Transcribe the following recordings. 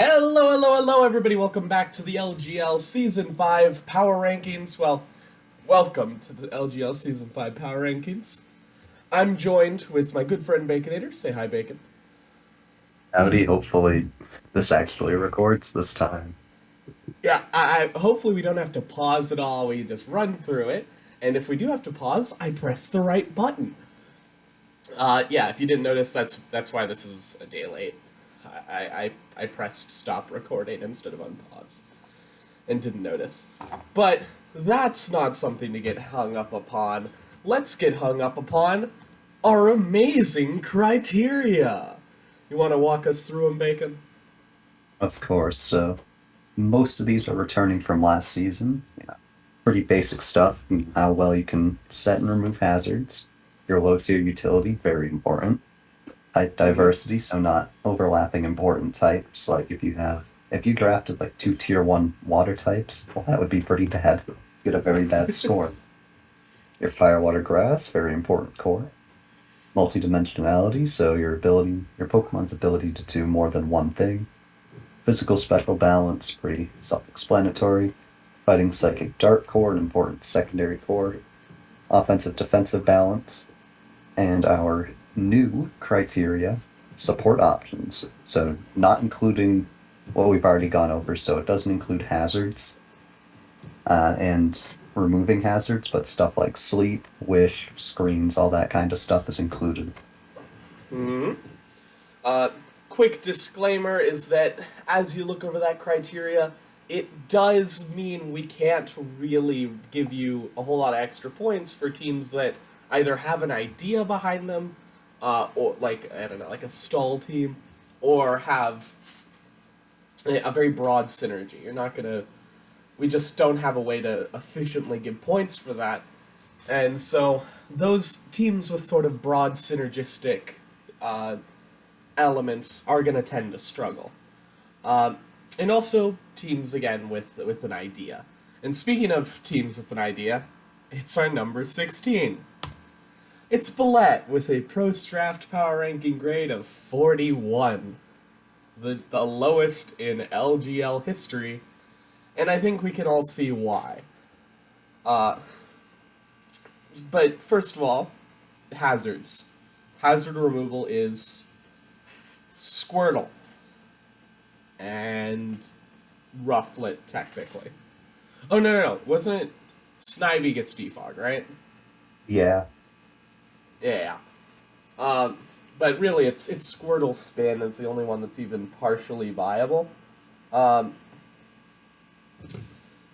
Hello, everybody. Welcome back to the LGL Season 5 Power Rankings. Well, welcome to the LGL Season 5 Power Rankings. I'm joined with my good friend Baconator. Say hi, Bacon. Howdy, hopefully this actually records this time. Yeah, I hopefully we don't have to pause at all. We just run through it. And if we do have to pause, I press the right button. Yeah, if you didn't notice, that's why this is a day late. I pressed stop recording instead of unpause and didn't notice. But that's not something to get hung up upon. Let's get hung up upon our amazing criteria. You want to walk us through them, Bacon? Of course, so most of these are returning from last season. Yeah, pretty basic stuff, and how well you can set and remove hazards. Your low tier utility, very important. Type Mm-hmm. diversity, so not overlapping important types. Like if you drafted like two tier 1 water types, well, that would be pretty bad. Get a very bad score. Your fire, water, grass, very important core. Multi-dimensionality, so your Pokemon's ability to do more than one thing. Physical special balance, pretty self-explanatory. Fighting psychic dark core, an important secondary core. Offensive defensive balance. And our new criteria, support options. So not including what we've already gone over, so it doesn't include hazards and removing hazards, but stuff like sleep, wish, screens, all that kind of stuff is included. Mm-hmm. Uh, Quick disclaimer is that as you look over that criteria, it does mean we can't really give you a whole lot of extra points for teams that either have an idea behind them, or like I don't know, like a stall team, or have a very broad synergy. You're not gonna. We just don't have a way to efficiently give points for that, and so those teams with sort of broad synergistic uh, elements are going to tend to struggle. Um, and also teams again with an idea. And speaking of teams with an idea, it's our number 16. It's Ballet with a Pro Draft power ranking grade of 41, the lowest in LGL history, and I think we can all see why. Uh, but first of all, hazards. Hazard removal is Squirtle and Rufflet, technically. Oh, no. Wasn't it Snivy gets defog, right? Yeah, Yeah. Um, but really, it's Squirtle Spin is the only one that's even partially viable, um,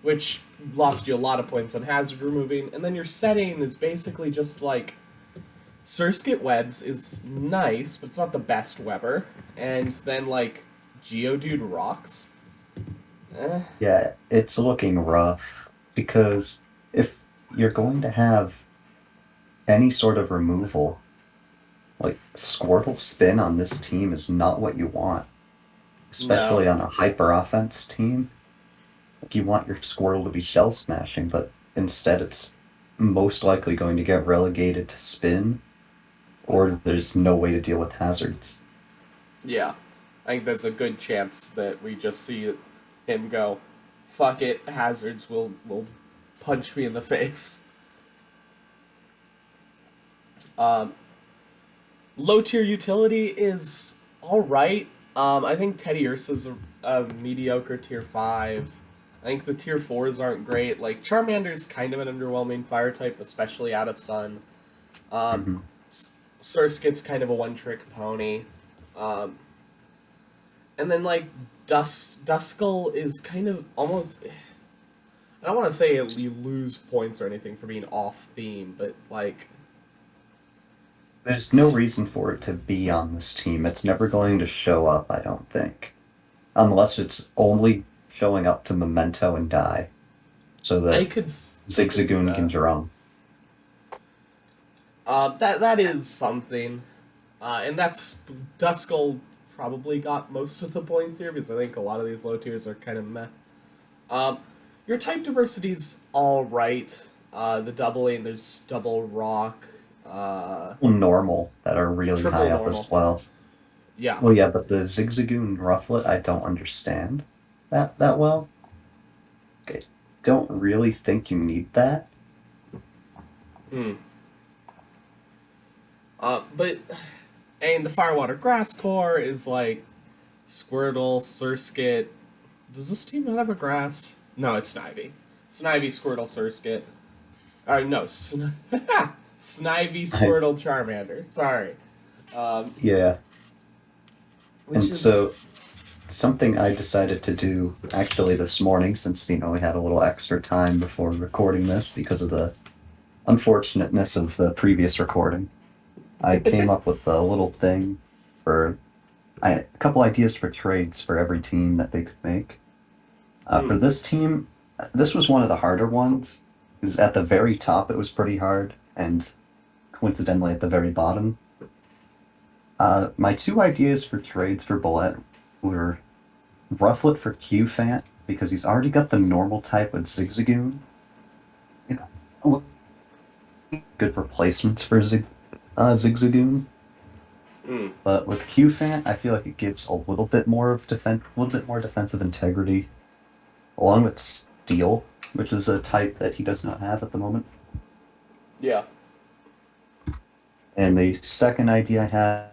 which lost you a lot of points on hazard removing. And then your setting is basically just like Surskit Webs is nice, but it's not the best Weber. And then like Geodude Rocks. Eh. yeah, it's looking rough because if you're going to have any sort of removal, like Squirtle spin on this team is not what you want, No. especially on a hyper offense team. Like you want your Squirtle to be shell smashing, but instead it's most likely going to get relegated to spin, or there's no way to deal with hazards. Yeah. I think there's a good chance that we just see him go, fuck it, hazards will punch me in the face. Um, Low tier utility is alright. I think Teddy Ursa's a mediocre tier 5. I think the tier 4s aren't great. Like, Charmander's kind of an underwhelming fire type, especially out of Sun. Um, Hmm. Surskit's kind of a one trick pony. Um, and then, like, Duskull is kind of almost. I don't want to say you lose points or anything for being off theme, but, like, There's no reason for it to be on this team. It's never going to show up, I don't think. Unless it's only showing up to Memento and die, so I that could see Zigzagoon can that. drum. That is something, and that's Duskull probably got most of the points here because I think a lot of these low tiers are kind of meh. Um, your type diversity's all right. The doubling, there's double rock, Normal that are really triple high up as normal. well. Yeah. Well, yeah, but the Zigzagoon Rufflet, I don't understand that well. I don't really think you need that. Hmm. But and the Firewater Grass Core is like Squirtle, Surskit. Does this team not have a grass? No, it's Snivy. Snivy, Squirtle, Surskit. No, Snivy, I, Squirtle, Charmander. Sorry. Um, yeah, which and is so something I decided to do actually this morning, since we had a little extra time before recording this because of the unfortunateness of the previous recording. I came up with a little thing for a couple ideas for trades for every team that they could make. For hmm, this team, this was one of the harder ones. Because at the very top, it was pretty hard, and coincidentally, at the very bottom, my two ideas for trades for Bullet were Rufflet for Q-Fant, because he's already got the normal type with Zigzagoon. You know, good replacements for Zigzagoon. hmm. But with Q-Fant, I feel like it gives a little bit more of a little bit more defensive integrity, along with Steel, which is a type that he does not have at the moment. Yeah. And the second idea I had,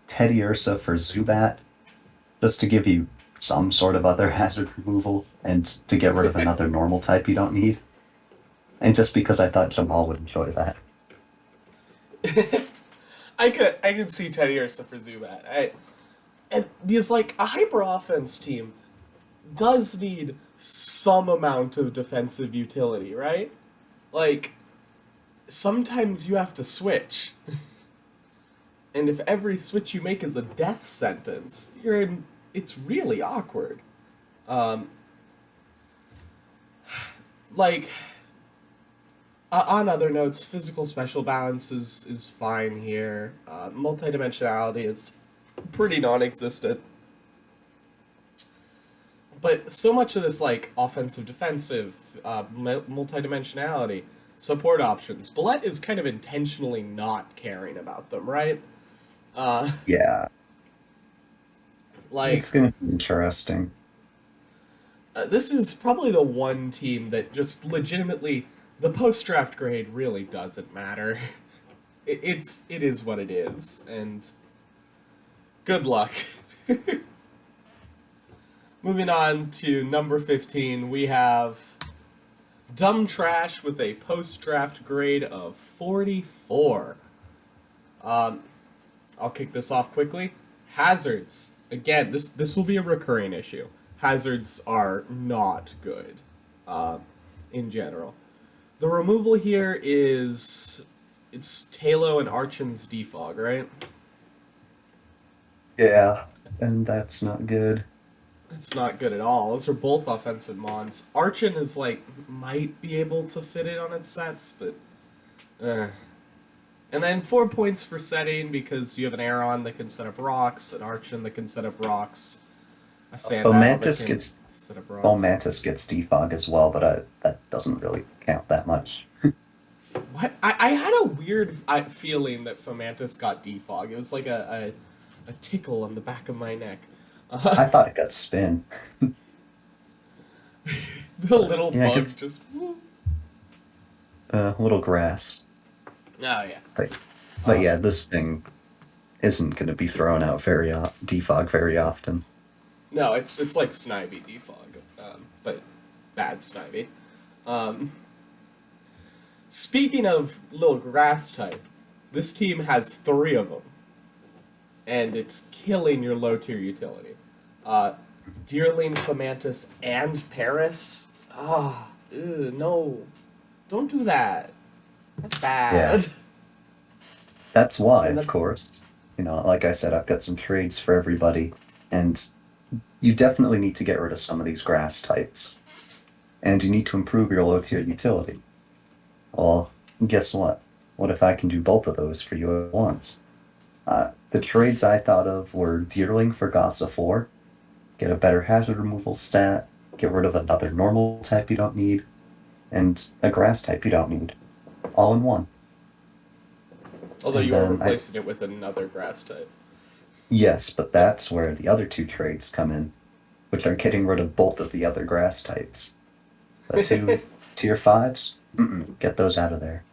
Teddy Ursa for Zubat, just to give you some sort of other hazard removal and to get rid of another normal type you don't need. And just because I thought Jamal would enjoy that. I could see Teddy Ursa for Zubat. And because like a hyper offense team does need some amount of defensive utility, right? Like sometimes you have to switch. And if every switch you make is a death sentence, you're in it's really awkward. Um like on other notes, physical special balance is fine here. Multi-dimensionality is pretty non-existent. But so much of this like offensive, defensive, multi-dimensionality, support options, Bullet is kind of intentionally not caring about them, right? Uh, Yeah, like it's going to be interesting. this is probably the one team that just legitimately the post-draft grade really doesn't matter. It is what it is, and good luck. Moving on to number 15, we have Dumb Trash with a post draft grade of 44. Um, I'll kick this off quickly. Hazards. Again, this will be a recurring issue. Hazards are not good uh, in general. The removal here is it's Talo and Archon's defog, right? Yeah, and that's not good. It's not good at all. Those are both offensive mons. Archon is like might be able to fit it on its sets, but and then 4 points for setting because you have an Aeron that can set up rocks, an Archon that can set up rocks, a Sandile that Fomantis can gets set up rocks. Fomantis gets defog as well, but that doesn't really count that much. What? I had a weird feeling that Fomantis got defog. It was like a tickle on the back of my neck. I thought it got spin, The but little yeah, it bug gets just. little grass. Oh yeah. But, but Um, yeah, this thing isn't going to be thrown out defog very often. no, it's like Snivy defog, but bad Snivy. Um, Speaking of little grass type, this team has three of them, and it's killing your low tier utility. Uh, Deerling, Fomantis, and Paris. No, don't do that. That's Yeah, bad. that's why, And of then, course. Like I said, I've got some trades for everybody, and you definitely need to get rid of some of these grass types, and you need to improve your low tier utility. Well, guess what? What if I can do both of those for you at once? The trades I thought of were Deerling for Gossa 4, get a better hazard removal stat, get rid of another normal type you don't need, and a grass type you don't need, all in one. although And you are then I replacing it with another grass type. Yes, but that's where the other two traits come in, which are getting rid of both of the other grass types. The two tier fives, get those out of there.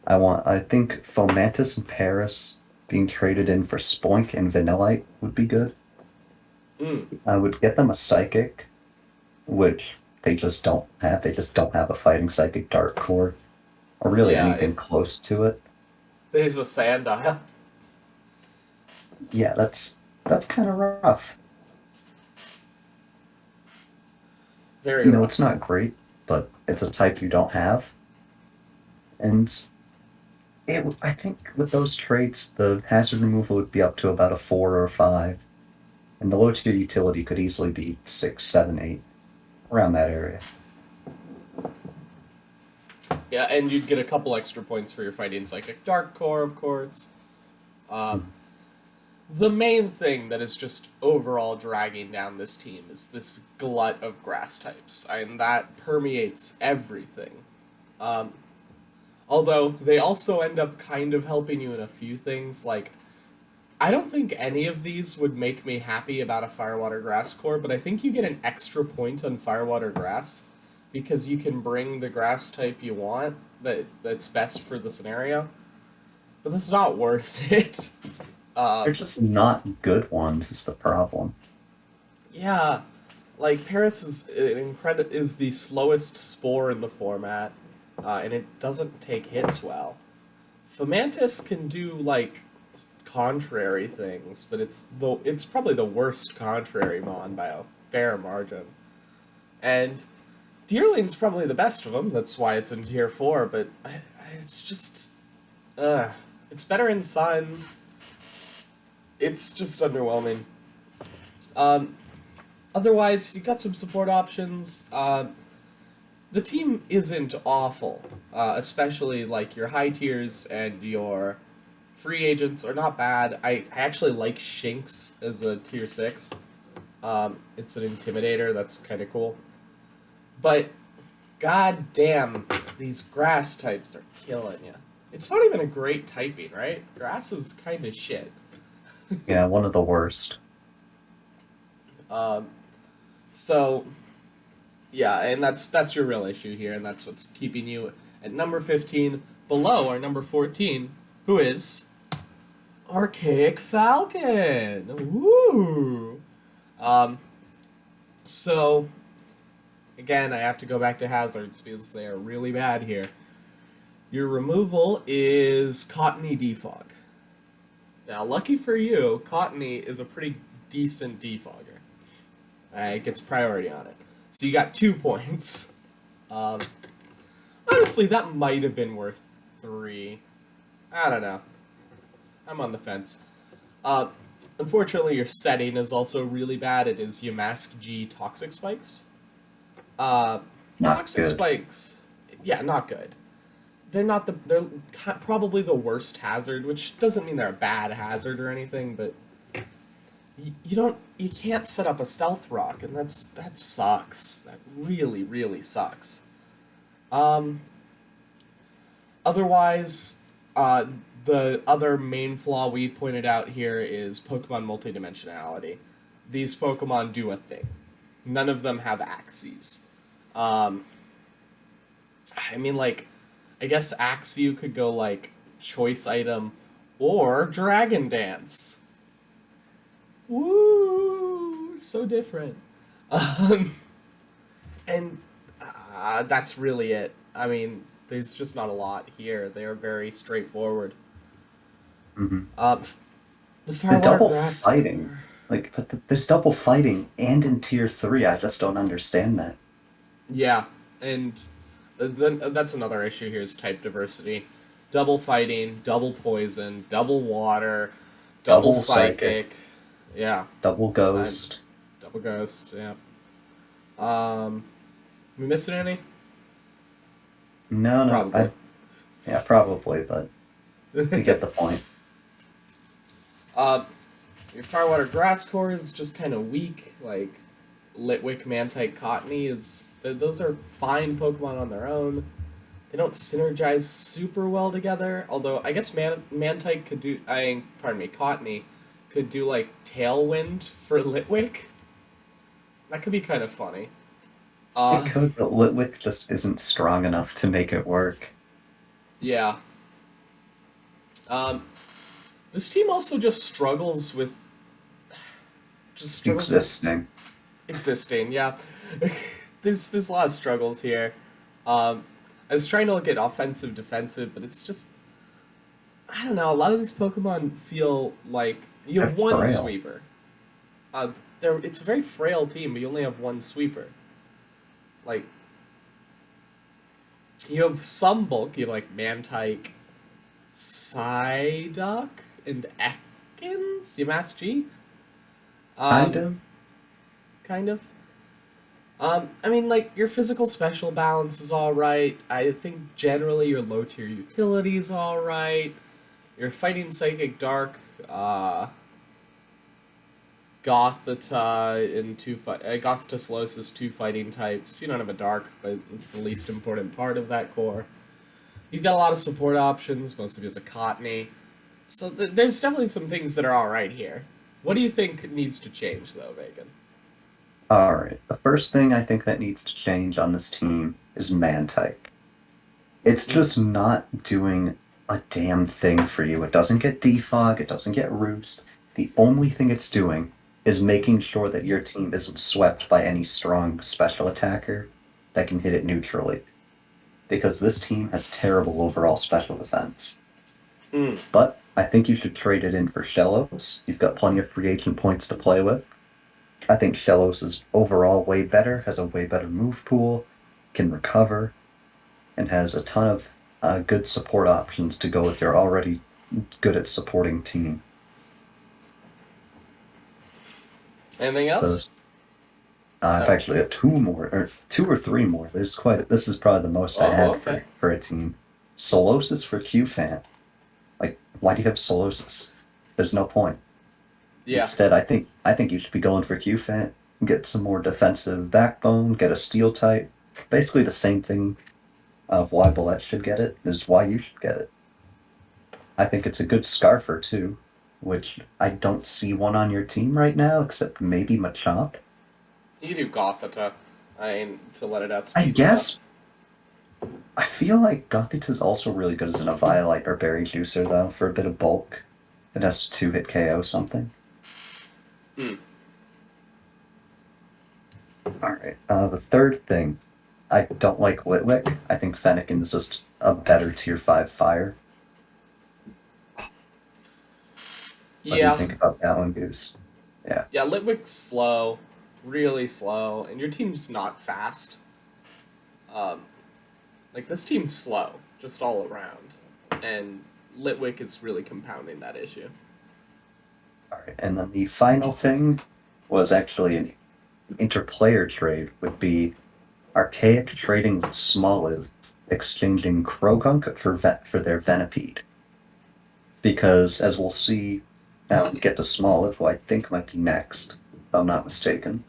I think Fomantis and Paris being traded in for Spoink and Vanillite would be good. Mm, I would get them a Psychic, which they just don't have. They just don't have a Fighting Psychic Dark Core, or really yeah, anything close to it. there's a Sandile. Yeah, that's kind of rough. Very You know, it's rough. not great, but it's a type you don't have. And I think with those traits, the hazard removal would be up to about a 4 or a 5. And the low tier utility could easily be 6, 7, 8, around that area. Yeah, and you'd get a couple extra points for your fighting Psychic Dark Core, of course. Um, Mhm. the main thing that is just overall dragging down this team is this glut of grass types, and that permeates everything. Um, although they also end up kind of helping you in a few things, like I don't think any of these would make me happy about a Firewater Grass core, but I think you get an extra point on Firewater Grass because you can bring the grass type you want that's best for the scenario. But that's not worth it. Uh, They're just not good ones, is the problem. yeah, like Paris is the slowest spore in the format, and it doesn't take hits well. Fomantis can do like contrary things, but it's probably the worst contrary mon by a fair margin. And Deerling's probably the best of them. That's why it's in tier 4. But it's just, uh, it's better in Sun. It's just underwhelming. Um, otherwise, you got some support options. The team isn't awful, especially like your high tiers and your free agents are not bad. I actually like Shinx as a tier 6. It's an intimidator, that's kind of cool. But god damn, these grass types are killing you. It's not even a great typing, right? Grass is kind of shit. Yeah, one of the worst. Um, so yeah, and that's your real issue here, and that's what's keeping you at number 15 below our number 14, who is Archaic Falcon. Woo! Um, so again, I have to go back to hazards because they are really bad here. Your removal is Cottony Defog. Now, lucky for you, Cottony is a pretty decent defogger. It gets priority on it. So you got 2 points. Um, honestly, that might have been worth 3. I don't know. I'm on the fence. Uh, unfortunately, your setting is also really bad. It is Yamask G Toxic Spikes. Uh, Not Toxic good. Spikes, yeah, not good. They're probably the worst hazard, which doesn't mean they're a bad hazard or anything, but you can't set up a stealth rock, and that sucks. That really really sucks. Um, otherwise, uh, the other main flaw we pointed out here is Pokemon multidimensionality. These Pokemon do a thing. None of them have axes. Um, I mean, like, I guess Axew could go like choice item or Dragon Dance. Woo! So different. Um, and that's really it. I mean, there's just not a lot here. They are very straightforward. Hmm. Um, the The Firewater double Grass fighting, core. there's double fighting and in tier 3. I just don't understand that. Yeah, and then that's another issue here is type diversity. Double fighting, double poison, double water, double Double psychic, psychic. Yeah, double I'm ghost. double ghost. Yeah. We missing any? No, no, Probably. yeah, probably, but you get the point. uh, your Firewater Grass core is just kind of weak. Like Litwick, Mantike, Cottony those are fine Pokemon on their own. They don't synergize super well together. Although I guess Mantike could do. Pardon me, Cottony could do like Tailwind for Litwick. That could be kind of funny. It Uh, could, but Litwick just isn't strong enough to make it work. yeah. Um, this team also just struggles with Existing. existing. Yeah, there's a lot of struggles here. I was trying to look at offensive, defensive, but it's just I don't know. A lot of these Pokemon feel like you They're have one frail. sweeper. It's a very frail team, but you only have one sweeper. Like you have some bulk. You have like Mantike, Psyduck, and Ekans. You have Mass G. Kind Um, of. kind of. I mean, like your physical special balance is all right. I think generally your low tier utility is all right. You're fighting Psychic Dark, Gothita and Gothita Solosis, two fighting types. You don't have a Dark, but it's the least important part of that core. You've got a lot of support options. Most of you is a Cottony, so there's definitely some things that are all right here. What do you think needs to change, though, Megan? Alright. The first thing I think that needs to change on this team is Mantike. It's Mm. just not doing a damn thing for you. It doesn't get defog, it doesn't get roost. The only thing it's doing is making sure that your team isn't swept by any strong special attacker that can hit it neutrally. Because this team has terrible overall special defense. Mm. But I think you should trade it in for Shellos. You've got plenty of free agent points to play with. I think Shellos is overall way better, has a way better move pool, can recover, and has a ton of good support options to go with your already good at supporting team. Anything else? Those, I've Oh. actually got two more, or two or three more. There's quite. This is probably the most I Oh, had okay. for a team. Solosis for QFan. Like, why do you have Solosis? There's no point. Yeah. Instead, I think you should be going for QFan. Get some more defensive backbone. Get a steel type. Basically the same thing of why Bullet should get it is why you should get it. I think it's a good Scarfer too, which I don't see one on your team right now, except maybe Machop. You do Gothita. I mean, to let it I outspeed stuff. guess I feel like Gothita's also really good as an Eviolite or Berry Juicer though, for a bit of bulk. It has to two-hit KO something. Hmm. Alright. The third thing, I don't like Litwick. I think Fennekin is just a better tier 5 fire. What do you Yeah. think about that one, Goose? Yeah. Yeah, Litwick's slow. Really slow. And your team's not fast. Um, like, this team's slow. Just all around. And Litwick is really compounding that issue. Alright. And then the final thing was actually an interplayer trade would be Archaic trading with Smoliv, exchanging Krogunk for their Venipede. Because, as we'll see now we get to Smoliv, who I think might be next, if I'm not mistaken,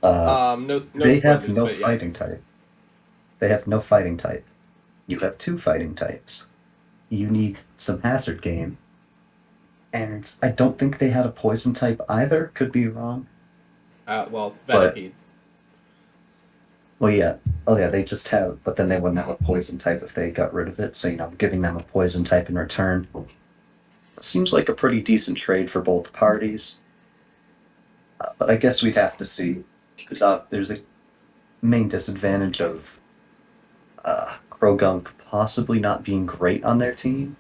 No they have spoilers, no but yeah. fighting type. They have no fighting type. You have two fighting types. You need some hazard game. And I don't think they had a poison type either, could be wrong. Well, But Venipede. well, yeah. Oh, yeah, they just have, but then they wouldn't have a poison type if they got rid of it. So, giving them a poison type in return seems like a pretty decent trade for both parties. But I guess we'd have to see. Because there's a main disadvantage of Krogunk possibly not being great on their team.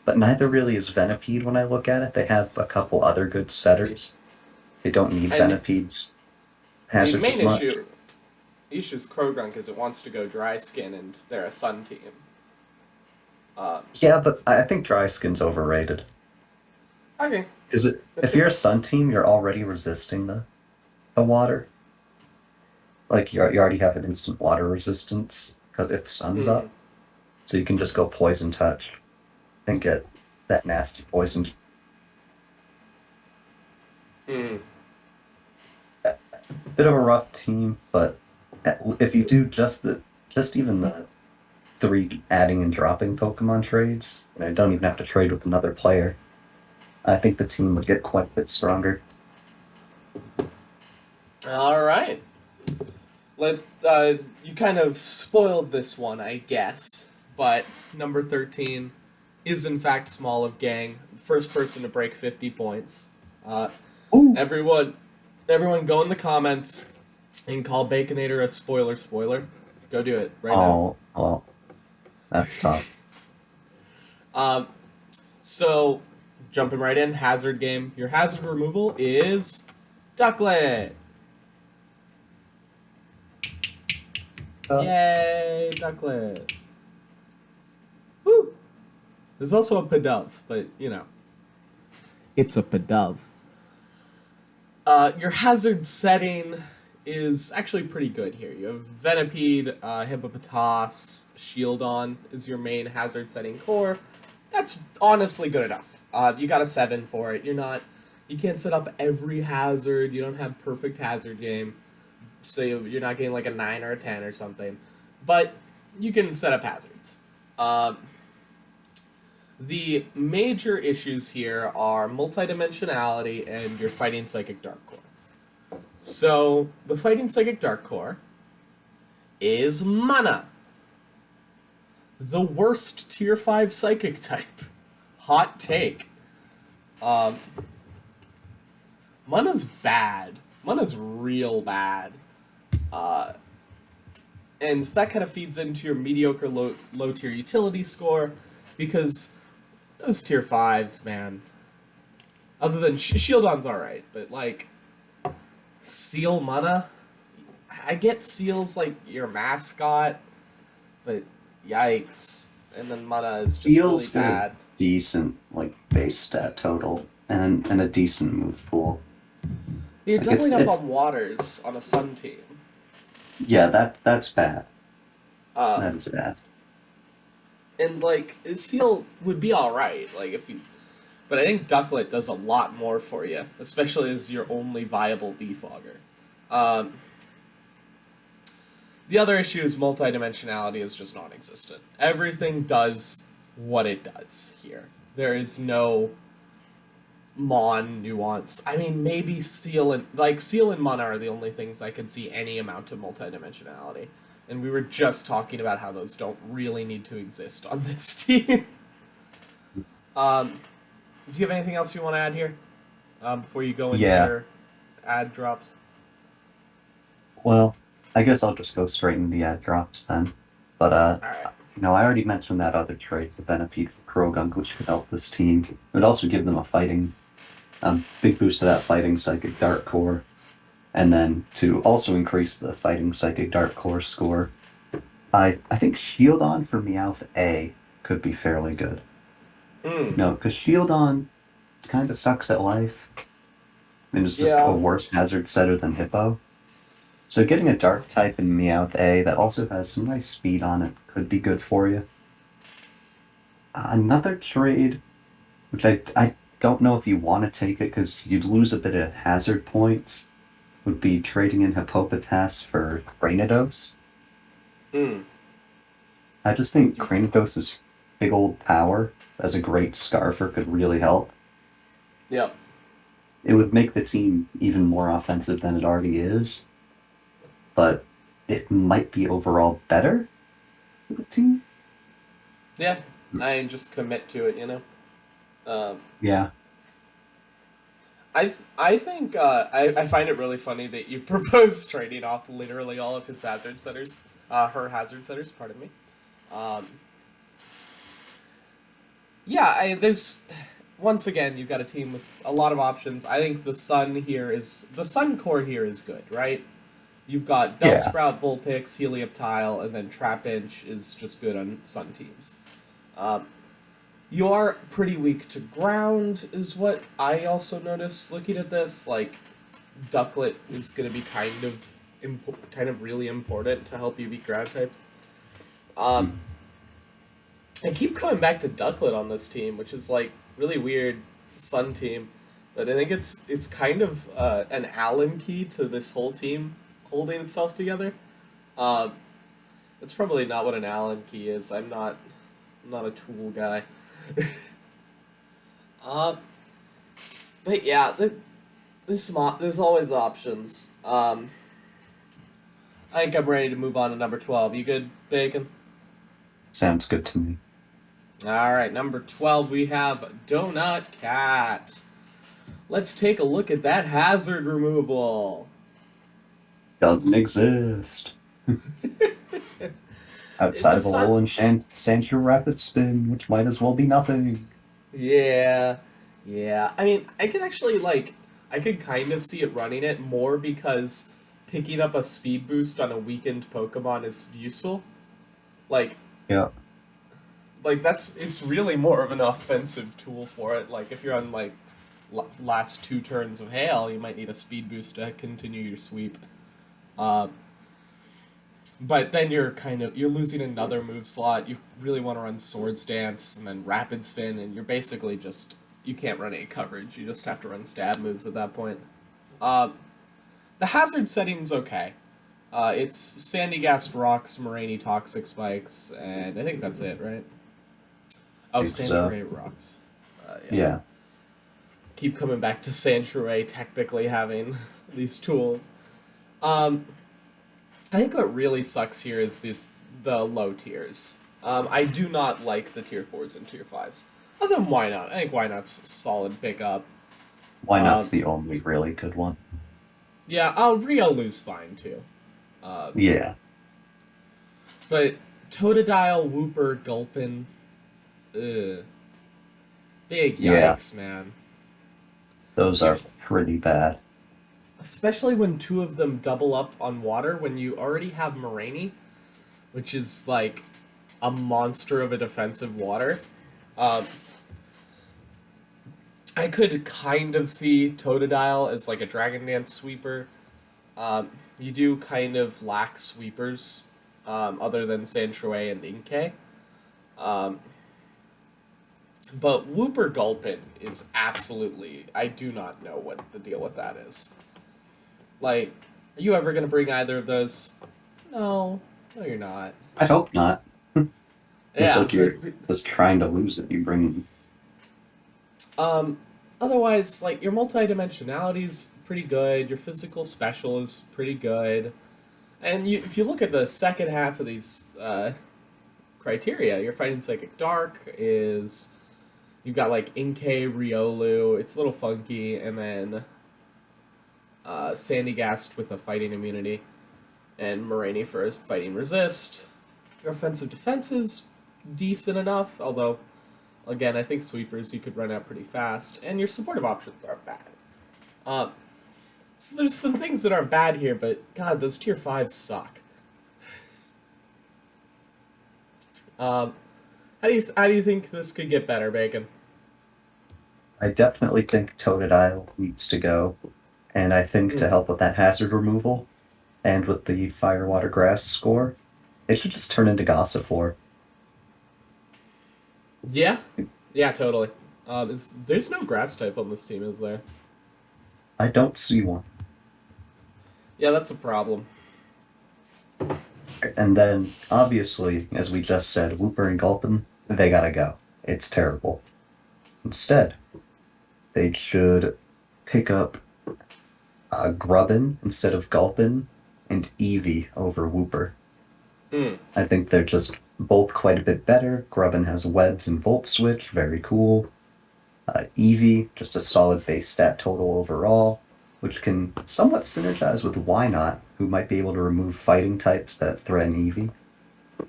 But neither really is Venipede when I look at it. They have a couple other good setters. They don't need And Venipede's the hazards main as much. issue is Krogrunk is it wants to go dry skin, and they're a sun team. Yeah, but I think dry skin's overrated. Okay. Is it? If you're a sun team, you're already resisting the water. Like you already have an instant water resistance because if sun's Hmm. up, so you can just go poison touch and get that nasty poison. Hmm. Bit of a rough team, but if you do just even the three adding and dropping Pokemon trades, don't even have to trade with another player. I think the team would get quite a bit stronger. All right. Let you kind of spoiled this one, I guess. But number 13 is in fact Small of Gang, the first person to break 50 points. Uh, Ooh. everyone, everyone, go in the comments and call Baconator a spoiler. Spoiler. Go do it right now. Oh, well, that's tough. Um, so jumping right in, hazard game. Your hazard removal is Ducklet. Yay, Ducklet. Woo! There's also a Pidove, but you know. It's a Pidove. Your hazard setting is actually pretty good here. You have Venipede, Hippopotas, Shieldon is your main hazard setting core. That's honestly good enough. You got a 7 for it. You can't set up every hazard. You don't have perfect hazard game, so you're not getting like a 9 or a 10 or something. But you can set up hazards. The major issues here are multi-dimensionality and your Fighting Psychic Dark Core. So, the Fighting Psychic Dark Core is Mana. The worst Tier 5 Psychic type. Hot take. Mana's bad. Mana's real bad. And that kind of feeds into your mediocre low tier utility score, because those tier 5s, man. Other than Shieldon's alright, but like Seal Mana, I get Seal's like your mascot, but yikes. And then Mana is just really bad. Decent like base stat total and a decent move pool. You're Like, doubling up on Waters on a Sun team. Yeah, that's bad. Uh, That is bad. And like Seal would be alright, like if you, but I think Ducklet does a lot more for you, especially as your only viable defogger. The other issue is multi-dimensionality is just non-existent. Everything does what it does here. There is no Mon nuance. I mean, maybe Seal and Mana are the only things I could see any amount of multi-dimensionality. And we were just talking about how those don't really need to exist on this team. Do you have anything else you want to add here before you go into your ad drops? Well, I guess I'll just go straight into the ad drops then. But Alright. I already mentioned that other trait, the Venipede for Krogunk, which could help this team. It would also give them a fighting, big boost to that fighting Psychic Dark Core. And then to also increase the fighting Psychic Dark Core score, I think Shieldon for Meowth A could be fairly good. No, because Shieldon kind of sucks at life. I mean, it's just a worse hazard setter than Hippo. So getting a Dark type in Meowth A that also has some nice speed on it could be good for you. Another trade, which I don't know if you want to take it because you'd lose a bit of hazard points, would be trading in Hippopotas for Cranidos. I just think Cranidos' big old power as a great Scarfer could really help. Yep. It would make the team even more offensive than it already is, but it might be overall better for the team. Yeah, I just commit to it, you know? Yeah. I think I find it really funny that you propose trading off literally all of his hazard setters, her hazard setters. Pardon me. Yeah, there's once again you've got a team with a lot of options. I think the Sun core here is good, right? You've got Bellsprout, Vulpix, Helioptile, and then Trapinch is just good on Sun teams. You are pretty weak to ground, is what I also noticed looking at this. Like, Ducklet is going to be kind of really important to help you beat ground types. I keep coming back to Ducklet on this team, which is like really weird. It's a Sun team, but I think it's kind of an Allen key to this whole team holding itself together. That's probably not what an Allen key is. I'm not a tool guy. But yeah, there's always options. I think I'm ready to move on to number 12. You good, Bacon? Sounds good to me. Alright, number 12, we have Donut Cat. Let's take a look at that hazard removal. Doesn't exist. Outside of a It's little not. Sandshrew Rapid Spin, which might as well be nothing. Yeah. Yeah. I mean, I could actually, like, I could kind of see it running it more because picking up a speed boost on a weakened Pokemon is useful. Like, Yeah. it's really more of an offensive tool for it. Like, if you're on, like, last 2 turns of Hail, you might need a speed boost to continue your sweep. Uh, but then you're losing another move slot. You really want to run Swords Dance and then Rapid Spin, and you're basically you can't run any coverage. You just have to run stab moves at that point. Uh, the hazard setting's okay. It's Sandy Gast Rocks, Moraine Toxic Spikes, and I think that's it, right? Oh, Sandshrew Rocks. Yeah. Keep coming back to Sandshrew technically having these tools. I think what really sucks here is the low tiers. I do not like the tier 4s and tier 5s. Other than Why Not? I think Why Not's a solid pickup. Why Not's the only really good one. Yeah, Riolu's fine too. Yeah. But Totodile, Wooper, Gulpin, big yikes, man. Those are pretty bad. Especially when 2 of them double up on water when you already have Moraine, which is like a monster of a defensive water. I could kind of see Totodile as like a Dragon Dance sweeper. You do kind of lack sweepers other than Sandshrew and Inkay. But Wooper Gulpin is absolutely... I do not know what the deal with that is. Like, are you ever going to bring either of those? No. No, you're not. I hope not. It's Yeah. like you're just trying to lose it, you bring... Otherwise, like, your multi-dimensionality's pretty good, your physical special is pretty good, and if you look at the second half of these criteria, your Fighting Psychic Dark is... You've got, like, Inkay, Riolu, it's a little funky, and then Sandygast with a fighting immunity, and Moraine for a fighting resist. Your offensive defensive's decent enough, although, again, I think sweepers you could run out pretty fast, and your supportive options aren't bad. So there's some things that aren't bad here, but god, those tier 5s suck. How do you think this could get better, Bacon? I definitely think Totodile needs to go, and I think to help with that hazard removal, and with the Fire, Water, Grass score, it should just turn into Gossifleur. Yeah? Yeah, totally. There's no grass type on this team, is there? I don't see one. Yeah, that's a problem. And then, obviously, as we just said, Wooper and Gulpin, they gotta go. It's terrible. Instead, they should pick up Grubbin instead of Gulpin, and Eevee over Wooper. I think they're just both quite a bit better. Grubbin has webs and Volt Switch, very cool. Eevee, just a solid base stat total overall, which can somewhat synergize with Why Not, who might be able to remove fighting types that threaten Eevee,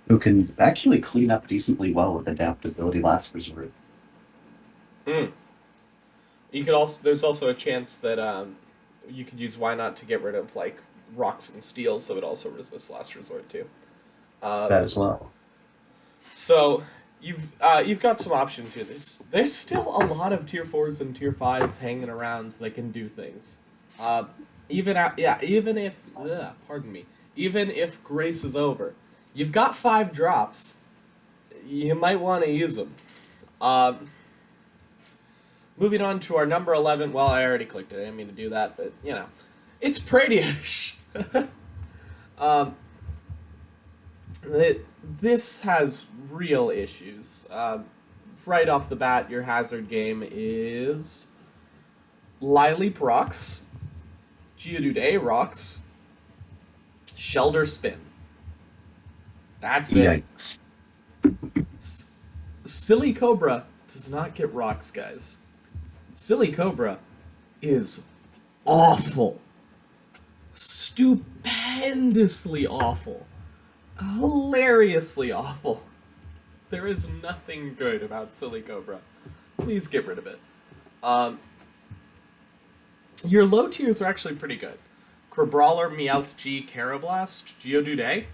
who can actually clean up decently well with Adaptability Last Resort. You could also there's also a chance that you could use Why Not to get rid of like rocks and steels that would also resist Last Resort too. That as well. So you've got some options here. There's still a lot of tier 4s and tier 5s hanging around that can do things. Even if Grace is over, you've got 5 drops. You might want to use them. Moving on to our number 11. Well, I already clicked it. I didn't mean to do that, but you know, it's Pradyish. This has real issues. Right off the bat, your hazard game is Lileap rocks, Geodude A rocks, Shelter Spin. That's it. Yikes. S- Silly Cobra does not get rocks, guys. Silly Cobra is awful. Stupendously awful. Hilariously awful. There is nothing good about Silly Cobra. Please get rid of it. Your low tiers are actually pretty good. Crabrawler, Meowth G, Carablast, Geodude A.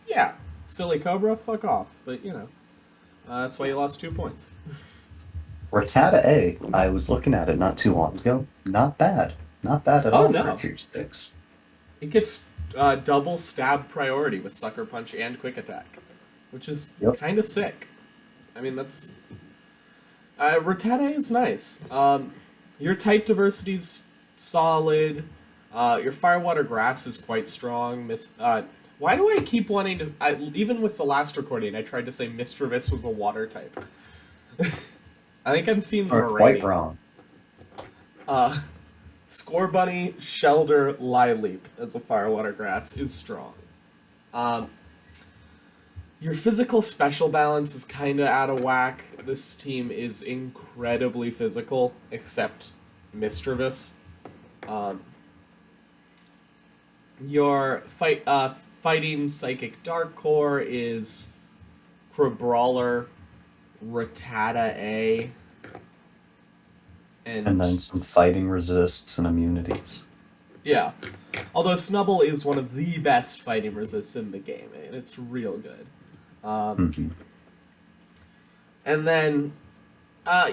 Yeah. Silly Cobra, fuck off. But, that's why you lost 2 points. Rattata A, I was looking at it not too long ago. Not bad. Not bad at Oh, all no. for tier 6. It gets double stab priority with Sucker Punch and Quick Attack, which is kind of sick. I mean, that's... Rattata is nice. Your type diversity's solid. Your Fire, Water, Grass is quite strong. Why do I keep wanting to... even with the last recording, I tried to say Mischievous was a water type. I think I'm seeing the Quite wrong. Score Bunny, Shelter, Lileap as a Fire, Water, Grass is strong. Your physical special balance is kind of out of whack. This team is incredibly physical, except Mischievous. Your fighting Psychic Dark Core is Crabrawler, Rattata A, and then some fighting resists and immunities. Yeah. Although Snubble is one of the best fighting resists in the game, and it's real good. And then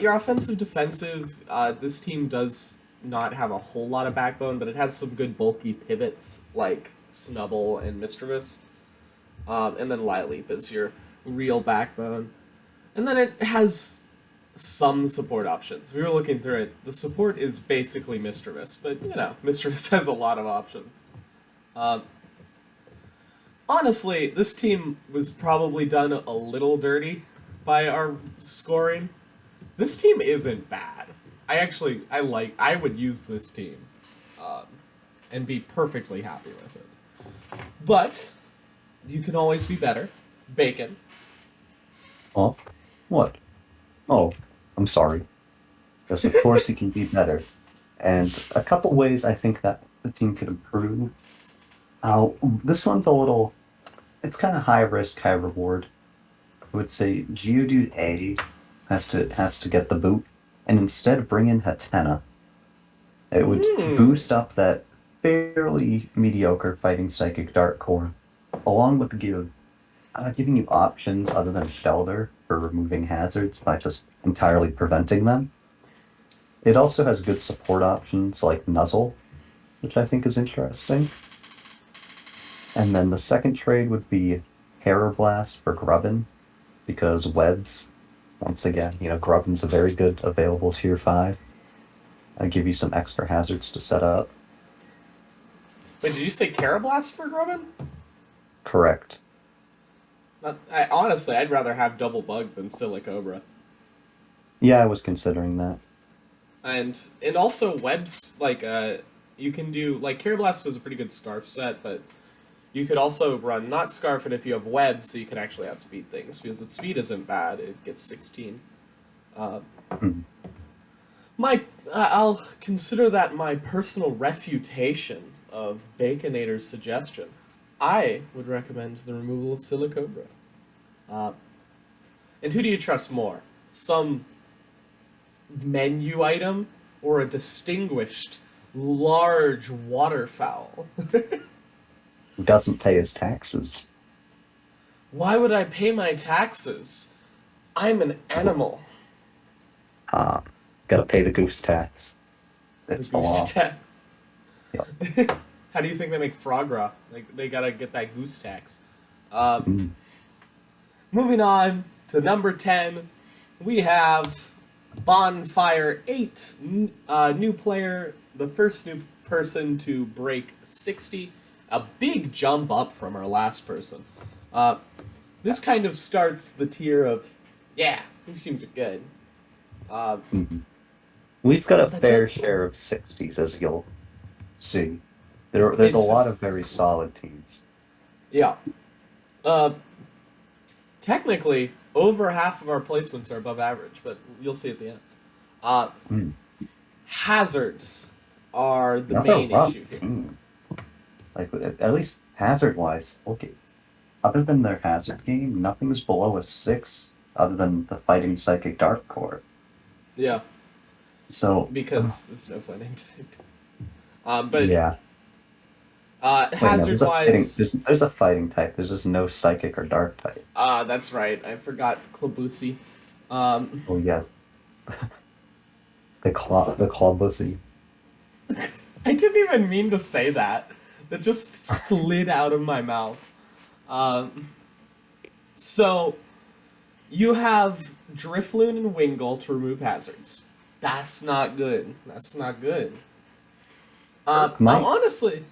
your offensive defensive, this team does not have a whole lot of backbone, but it has some good bulky pivots like Snubble and Mischievous. And then Lileap is your real backbone. And then it has some support options. We were looking through it. The support is basically Mischievous, but Mischievous has a lot of options. Honestly, this team was probably done a little dirty by our scoring. This team isn't bad. I would use this team and be perfectly happy with it. But you can always be better. Bacon. Oh, what? Oh, I'm sorry. Yes, of course he can be better. And a couple ways I think that the team could improve. This one's a little... It's kind of high risk, high reward. I would say Geodude A has to get the boot, and instead bring in Hatena. It would boost up that fairly mediocre fighting Psychic Dark Core, along with giving you options other than Shelter for removing hazards by just entirely preventing them. It also has good support options like Nuzzle, which I think is interesting. And then the second trade would be Blast for Grubbin, because Webs, once again, Grubbin's a very good available tier 5. I give you some extra hazards to set up. Wait, did you say Carablast for Grubbin? Correct. Honestly, I'd rather have Double Bug than Silly Cobra. Yeah, I was considering that. And also Webs, you can do... Carablast does a pretty good Scarf set, but you could also run not Scarf it if you have Web, so you can actually outspeed things, because its speed isn't bad. It gets 16. I'll consider that my personal refutation of Baconator's suggestion. I would recommend the removal of Silly Cobra. And who do you trust more? Some menu item or a distinguished, large waterfowl? Who doesn't pay his taxes? Why would I pay my taxes? I'm an animal. Gotta pay the goose tax. It's the law. Yep. How do you think they make Frogra? They gotta get that goose tax. Moving on to number 10, we have Bonfire 8, new player, the first new person to break 60, a big jump up from our last person. This kind of starts the tier of, yeah, these teams are good. We've got a That fair does, share of 60s, as you'll see. There's a lot of it's very solid teams. yeah. Uh, Technically, over half of our placements are above average, but you'll see at the end. Uh, Hmm. Hazards are the Not a main rough issue here. team. Like, at least hazard-wise, okay. Other than their hazard game, nothing's below a 6 other than the Fighting Psychic Dark Core. Yeah, So, because it's no fighting type. But yeah. Wait, no, hazard wise, there's a fighting type. There's just no psychic or dark type. that's right. I forgot Klabusi. Um, Oh yes, the claw bussy. I didn't even mean to say that. That just slid out of my mouth. Um, so you have Drifloon and Wingull to remove hazards. That's not good. That's not good. Berg I'll might. honestly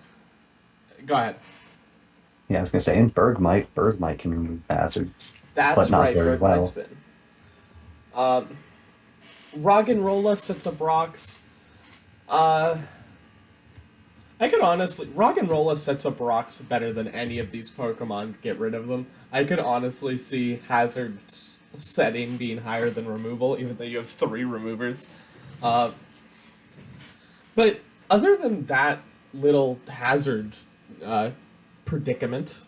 go ahead. Yeah, I was gonna say, and Berg might can remove hazards, but That's not right. very Bird might well. spin. Um, Roggenrola sets up rocks. Uh, I could honestly, Roggenrola sets up rocks better than any of these Pokemon. Get rid of them. I could honestly see hazards setting being higher than removal, even though you have 3 removers. Uh, but other than that little hazard uh, predicament,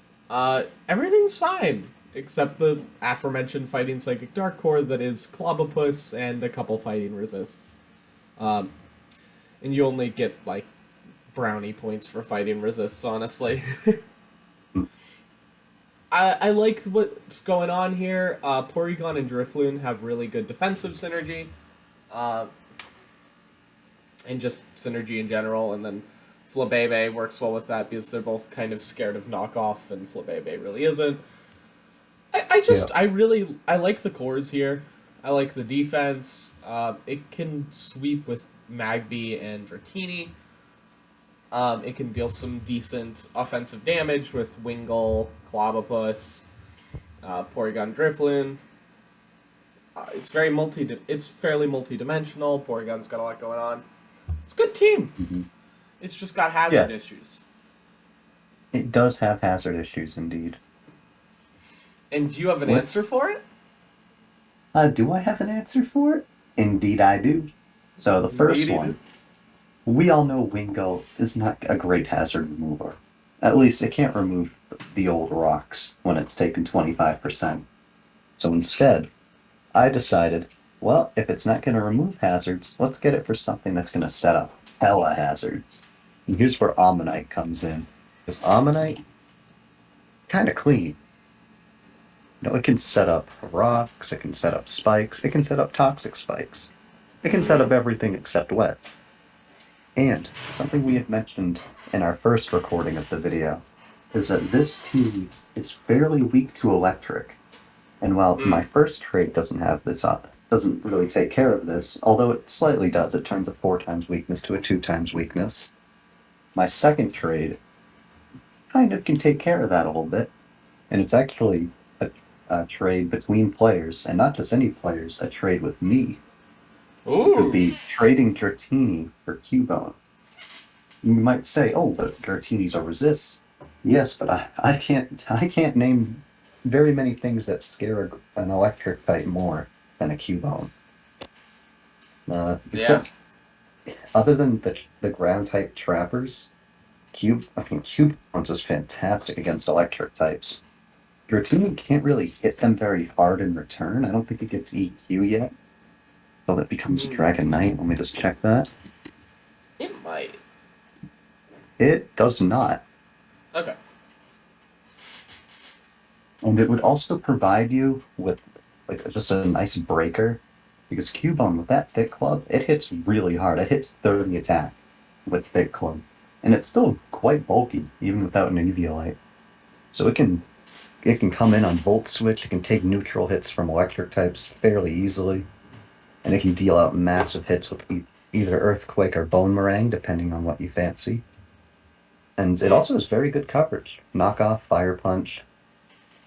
everything's fine. Except the aforementioned Fighting Psychic Dark Core that is Clobopus and a couple Fighting Resists. Um, and you only get, like, brownie points for Fighting Resists, honestly. I like what's going on here. Porygon and Drifloon have really good defensive synergy. Uh, and just synergy in general, and then Flabebe works well with that because they're both kind of scared of knockoff, and Flabebe really isn't. Yeah, I like the cores here. I like the defense. It can sweep with Magby and Dratini. It can deal some decent offensive damage with Wingull, Clobopus, Porygon Drifloon. It's fairly multi-dimensional. Porygon's got a lot going on. It's a good team. hmm It's just got hazard yeah. issues. It does have hazard issues indeed. And do you have an What? answer for it? Do I have an answer for it? Indeed, I do. So the Indeed, first you do. one, we all know Wingo is not a great hazard remover. At least it can't remove the old rocks when it's taken 25%. So instead, I decided, well, if it's not going to remove hazards, let's get it for something that's going to set up hella hazards. And here's where Ammonite comes in. Because Ammonite, kind of clean. It can set up rocks, it can set up spikes, it can set up toxic spikes. It can set Mm-hmm. up everything except webs. And something we had mentioned in our first recording of the video is that this team is fairly weak to electric. And while my Mm. first trait doesn't have this doesn't really take care of this, although it slightly does, it turns a 4 times weakness to a 2 times weakness. My second trade kind of can take care of that a little bit, and it's actually a trade between players, and not just any players, a trade with me. It would Ooh. be trading Dratini for Cubone. You might say, "Oh, but Dratini's a resist." Yes, but I can't name very many things that scare an electric type more than a Cubone. Yeah. Except other than the ground type trappers, Cubone's is fantastic against electric types. Dratini can't really hit them very hard in return. I don't think it gets EQ yet. So that becomes a Mm. Dragon Knight. Let me just check that. It might. It does not. Okay. And it would also provide you with like just a nice breaker. Because Cubone with that thick club, it hits really hard. It hits 30 attack with thick club. And it's still quite bulky, even without an Eviolite. So it can come in on Volt Switch, it can take neutral hits from electric types fairly easily, and it can deal out massive hits with either Earthquake or Bone Meringue, depending on what you fancy. And it Mm. also has very good coverage. Knock Off, Fire Punch,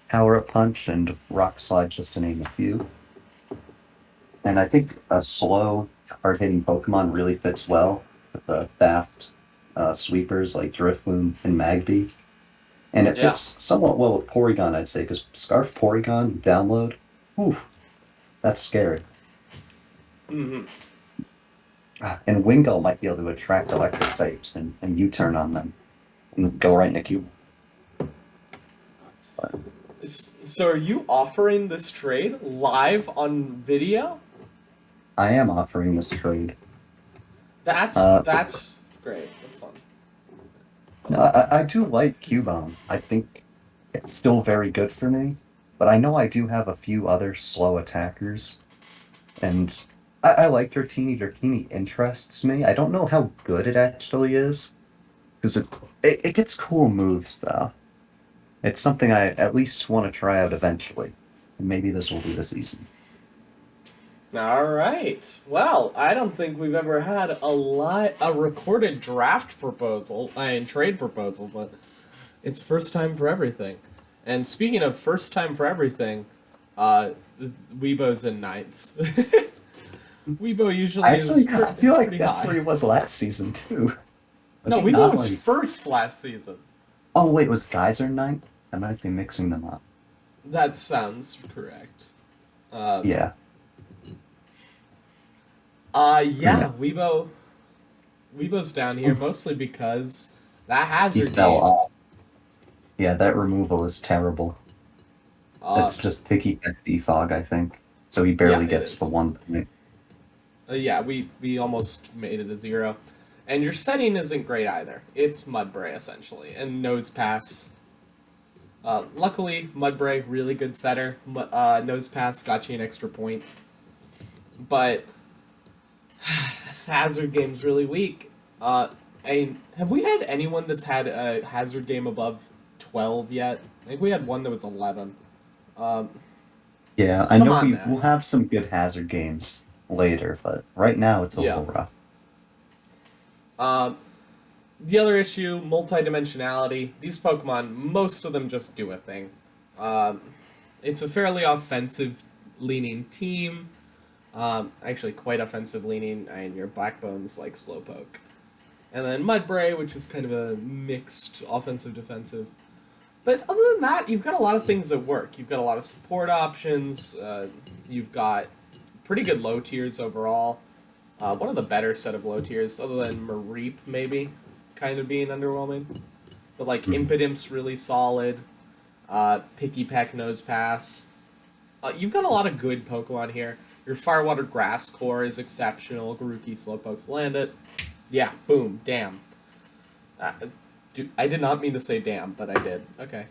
Power Up Punch, and Rock Slide, just to name a few. And I think a slow hard-hitting Pokemon really fits well with the fast sweepers like Drifloon and Magby. And it Yeah. fits somewhat well with Porygon, I'd say, because Scarf Porygon download, oof, that's scary. Mm-hmm. And Wingull might be able to attract electric types and U-turn on them and go right into Cube. But So are you offering this trade live on video? I am offering this trade. That's Uh, that's great. That's fun. no, I do like Cubone. I think it's still very good for me, but I know I do have a few other slow attackers, and I like Dratini. Dratini interests me. I don't know how good it actually is, because it gets cool moves, though. It's something I at least want to try out eventually. And maybe this will be the season. All right. Well, I don't think we've ever had a recorded draft proposal and trade proposal, but it's first time for everything. And speaking of first time for everything, Weibo's in ninth. Weibo usually Actually, I is feel like pretty that's where high. he was last season, too. Was No, he Weibo not was like... first last season. Oh, wait, was Geyser ninth? I might be mixing them up. That sounds correct. Uh, Yeah. yeah, Yeah. Weibo's down here mostly because that He hazard fell game. off. Yeah, that removal is terrible. Uh, It's just Picky Peck Defog, I think. So he yeah, barely it gets the is. 1 point. Yeah, we almost made it a 0. And your setting isn't great either. It's Mudbray, essentially, and Nose Pass. Luckily, Mudbray, really good setter. Nose Pass got you an extra point. But this hazard game's really weak. And have we had anyone that's had a hazard game above 12 yet? I think we had one that was 11. Um, Yeah, I come know on we now. will have some good hazard games later, but right now it's a Yeah. little rough. Um, the other issue, multi-dimensionality. These Pokemon, most of them just do a thing. Um, it's a fairly offensive-leaning team. Actually, quite offensive-leaning, and your Backbone's like Slowpoke. And then Mudbray, which is kind of a mixed offensive-defensive. But other than that, you've got a lot of things that work. You've got a lot of support options. You've got pretty good low tiers overall. One of the better set of low tiers, other than Mareep, maybe, kind of being underwhelming. But, like, Mhm. Impidimp's really solid. Picky Peck Nose Pass. You've got a lot of good Pokemon here. Your Firewater Grass Core is exceptional. Garuki Slowpokes land it. Yeah, boom, damn. Uh, I did not mean to say damn, but I did. Okay.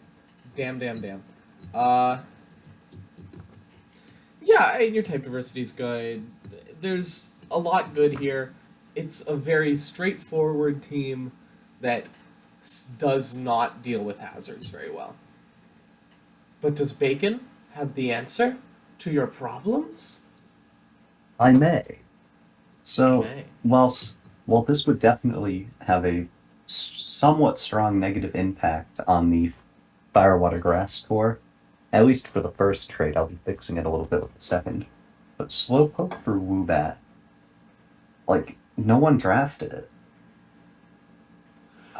Damn. Uh, yeah, and your type diversity is good. There's a lot good here. It's a very straightforward team that does not deal with hazards very well. But does Bacon have the answer to your problems? I may. He So, may. while this would definitely have a somewhat strong negative impact on the Firewater Grass core, at least for the first trade, I'll be fixing it a little bit with the second. But Slowpoke for Woobat, like, no one drafted it.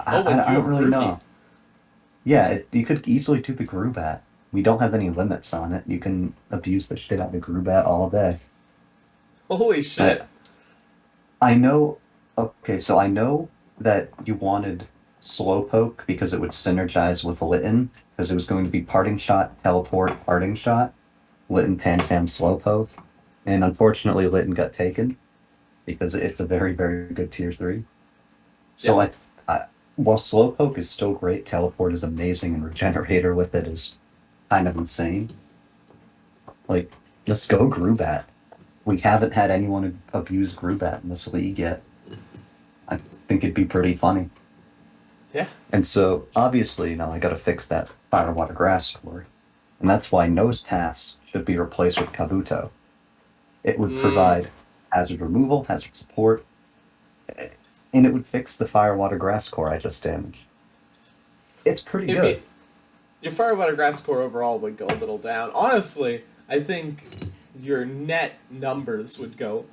Oh, like I you don't have really Grookey. know. Yeah, you could easily do the Grubat. We don't have any limits on it. You can abuse the shit out of Grubat all day. Holy shit. I, I know. Okay, so I know that you wanted Slowpoke because it would synergize with Litten, because it was going to be Parting Shot, Teleport, Parting Shot, Litten, Pancham, Slowpoke, and unfortunately Litten got taken because it's a very, very good tier 3. So Yeah. I while Slowpoke is still great, Teleport is amazing, and Regenerator with it is kind of insane. Like, just go Grubat. We haven't had anyone abuse Grubat in this league yet. I think it'd be pretty funny. Yeah. And so, obviously, I gotta fix that Firewater Grass score. And that's why Nose Pass should be replaced with Kabuto. It would Mm. provide hazard removal, hazard support, and it would fix the Firewater Grass core I just damaged. It's pretty It'd good. be your Firewater Grass score overall would go a little down. Honestly, I think your net numbers would go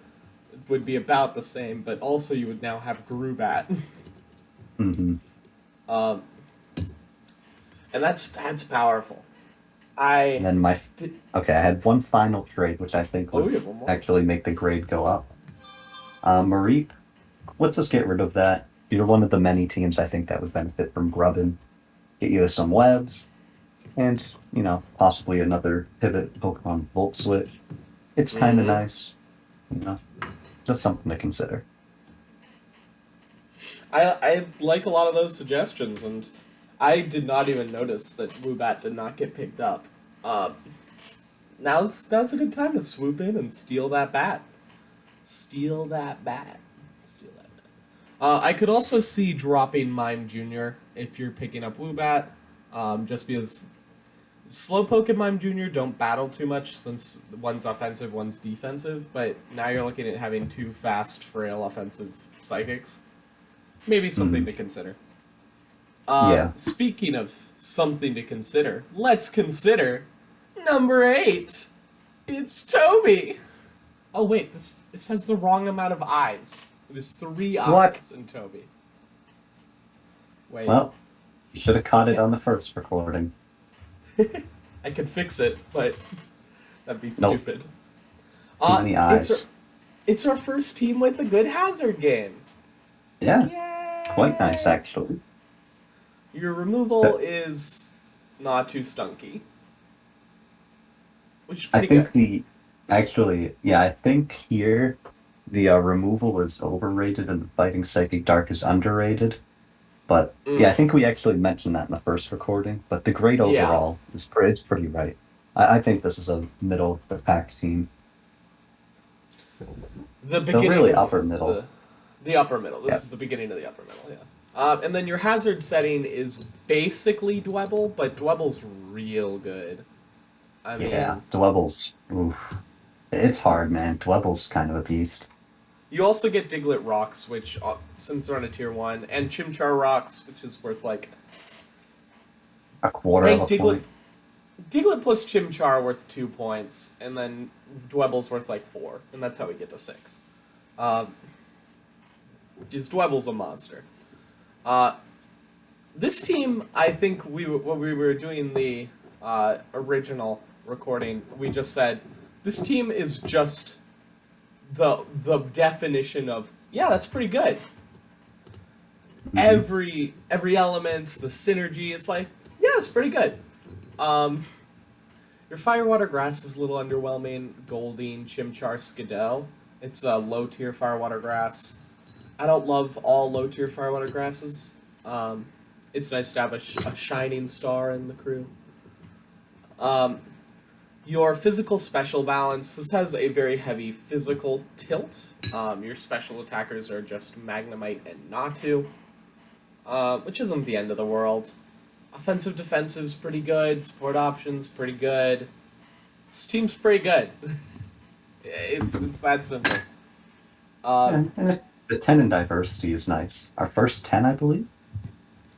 would be about the same, but also you would now have Grubat. Mm-hmm. um, and that's powerful. And I then did. okay, I had one final trade, which I think Oh, would you have one more. actually make the grade go up. Mareep, let's just get rid of that. You're one of the many teams I think that would benefit from grubbing. Get you some webs, and, possibly another pivot Pokemon Volt Switch. It's kind of Hmm. nice, you know, just something to consider. I like a lot of those suggestions, and I did not even notice that Woobat did not get picked up. Uh, now's a good time to swoop in and steal that bat. Steal that bat. Steal that bat. I could also see dropping Mime Jr. if you're picking up Woobat, just because Slowpoke and Mime Jr. don't battle too much since one's offensive, one's defensive, but now you're looking at having two fast, frail offensive psychics. Maybe something Hmm. to consider. Yeah. Speaking of something to consider, let's consider number 8. It's Toby. Oh wait, it says the wrong amount of eyes. It is 3 What? eyes in Toby. Wait, Well, you should have caught it yeah. on the first recording. I could fix it, but that'd be Nope. stupid. Too many eyes. It's our first team with a good hazard game. Yeah, Yay! quite nice actually. Your removal is not too stunky, which is I pretty good. think I think here the removal is overrated and the Fighting Psychic Dark is underrated. But yeah, I Mm, think we actually mentioned that in the first recording. But the grade yeah, overall it's pretty right. I think this is a middle of the pack team. the So beginning really of upper middle. the upper middle. This Yeah. is the beginning of the upper middle. Yeah. And then your hazard setting is basically Dwebble, but Dwebble's real good. I Yeah. mean, Dwebbles. Oof. It's hard, man. Dwebbles kind of a beast. you also get Diglett Rocks, which since they're on a tier 1, and Chimchar Rocks, which is worth like A I quarter of think a point. Diglett plus Chimchar are worth 2 points, and then Dwebble's worth like 4, and that's how we get to 6. Um, is Dwebble's a monster? Uh, this team, I think when we were doing the original recording, we just said this team is just the definition of, yeah, that's pretty good. Mhm. Every element, the synergy, it's like, yeah, it's pretty good. Um, your Fire Water Grass is a little underwhelming. Goldeen, Chimchar, Skidoo. It's a low tier Fire Water Grass. I don't love all low tier Fire Water Grasses. Um, it's nice to have a shining star in the crew. Um, your physical special balance. This has a very heavy physical tilt. Your special attackers are just Magnemite and Natu, which isn't the end of the world. Offensive defensive's pretty good. Support options pretty good. This team's pretty good. it's that simple. Uh, And the 10 in diversity is nice. Our first 10, I believe.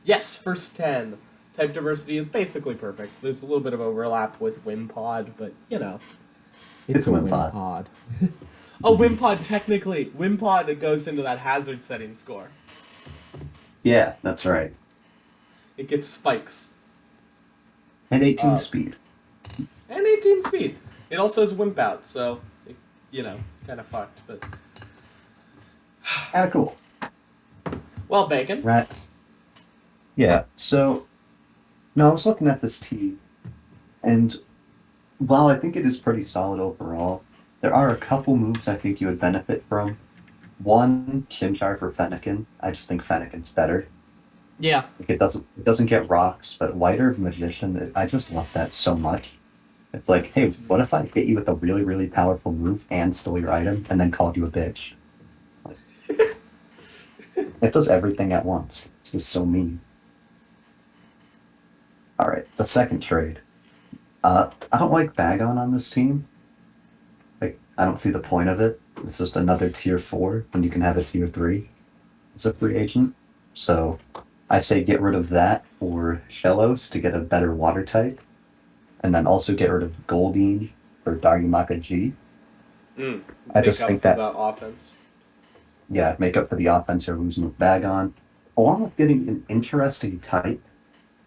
yes, first 10. Type diversity is basically perfect. There's a little bit of overlap with Wimpod, but It's it's a a Wimpod. Wimpod. Oh, Wimpod technically. Wimpod it goes into that hazard setting score. Yeah, that's right. It gets spikes. And 18 Uh, speed. and 18 speed. It also has Wimp Out, so, kind of fucked, but... Ah, cool. Well, Bacon. Right. Yeah, so, no, I was looking at this team, and while I think it is pretty solid overall, there are a couple moves I think you would benefit from. One, Chimchar for Fennekin. I just think Fennekin's better. Yeah. Like it doesn't get rocks, but Whiter Magician, I just love that so much. It's like, hey, It's what if I hit you with a really, really powerful move and stole your item and then called you a bitch? Like, it does everything at once. It's just so mean. All right, the second trade. I don't like Bagon on this team. Like, I don't see the point of it. It's just another tier 4 when you can have a tier 3 as a free agent. So I say get rid of that for Shellos to get a better water type. And then also get rid of Goldeen for Darumaka G. Mm. I Make just up think for that, the offense. yeah, make up for the offense you're losing with Bagon, along with getting an interesting type.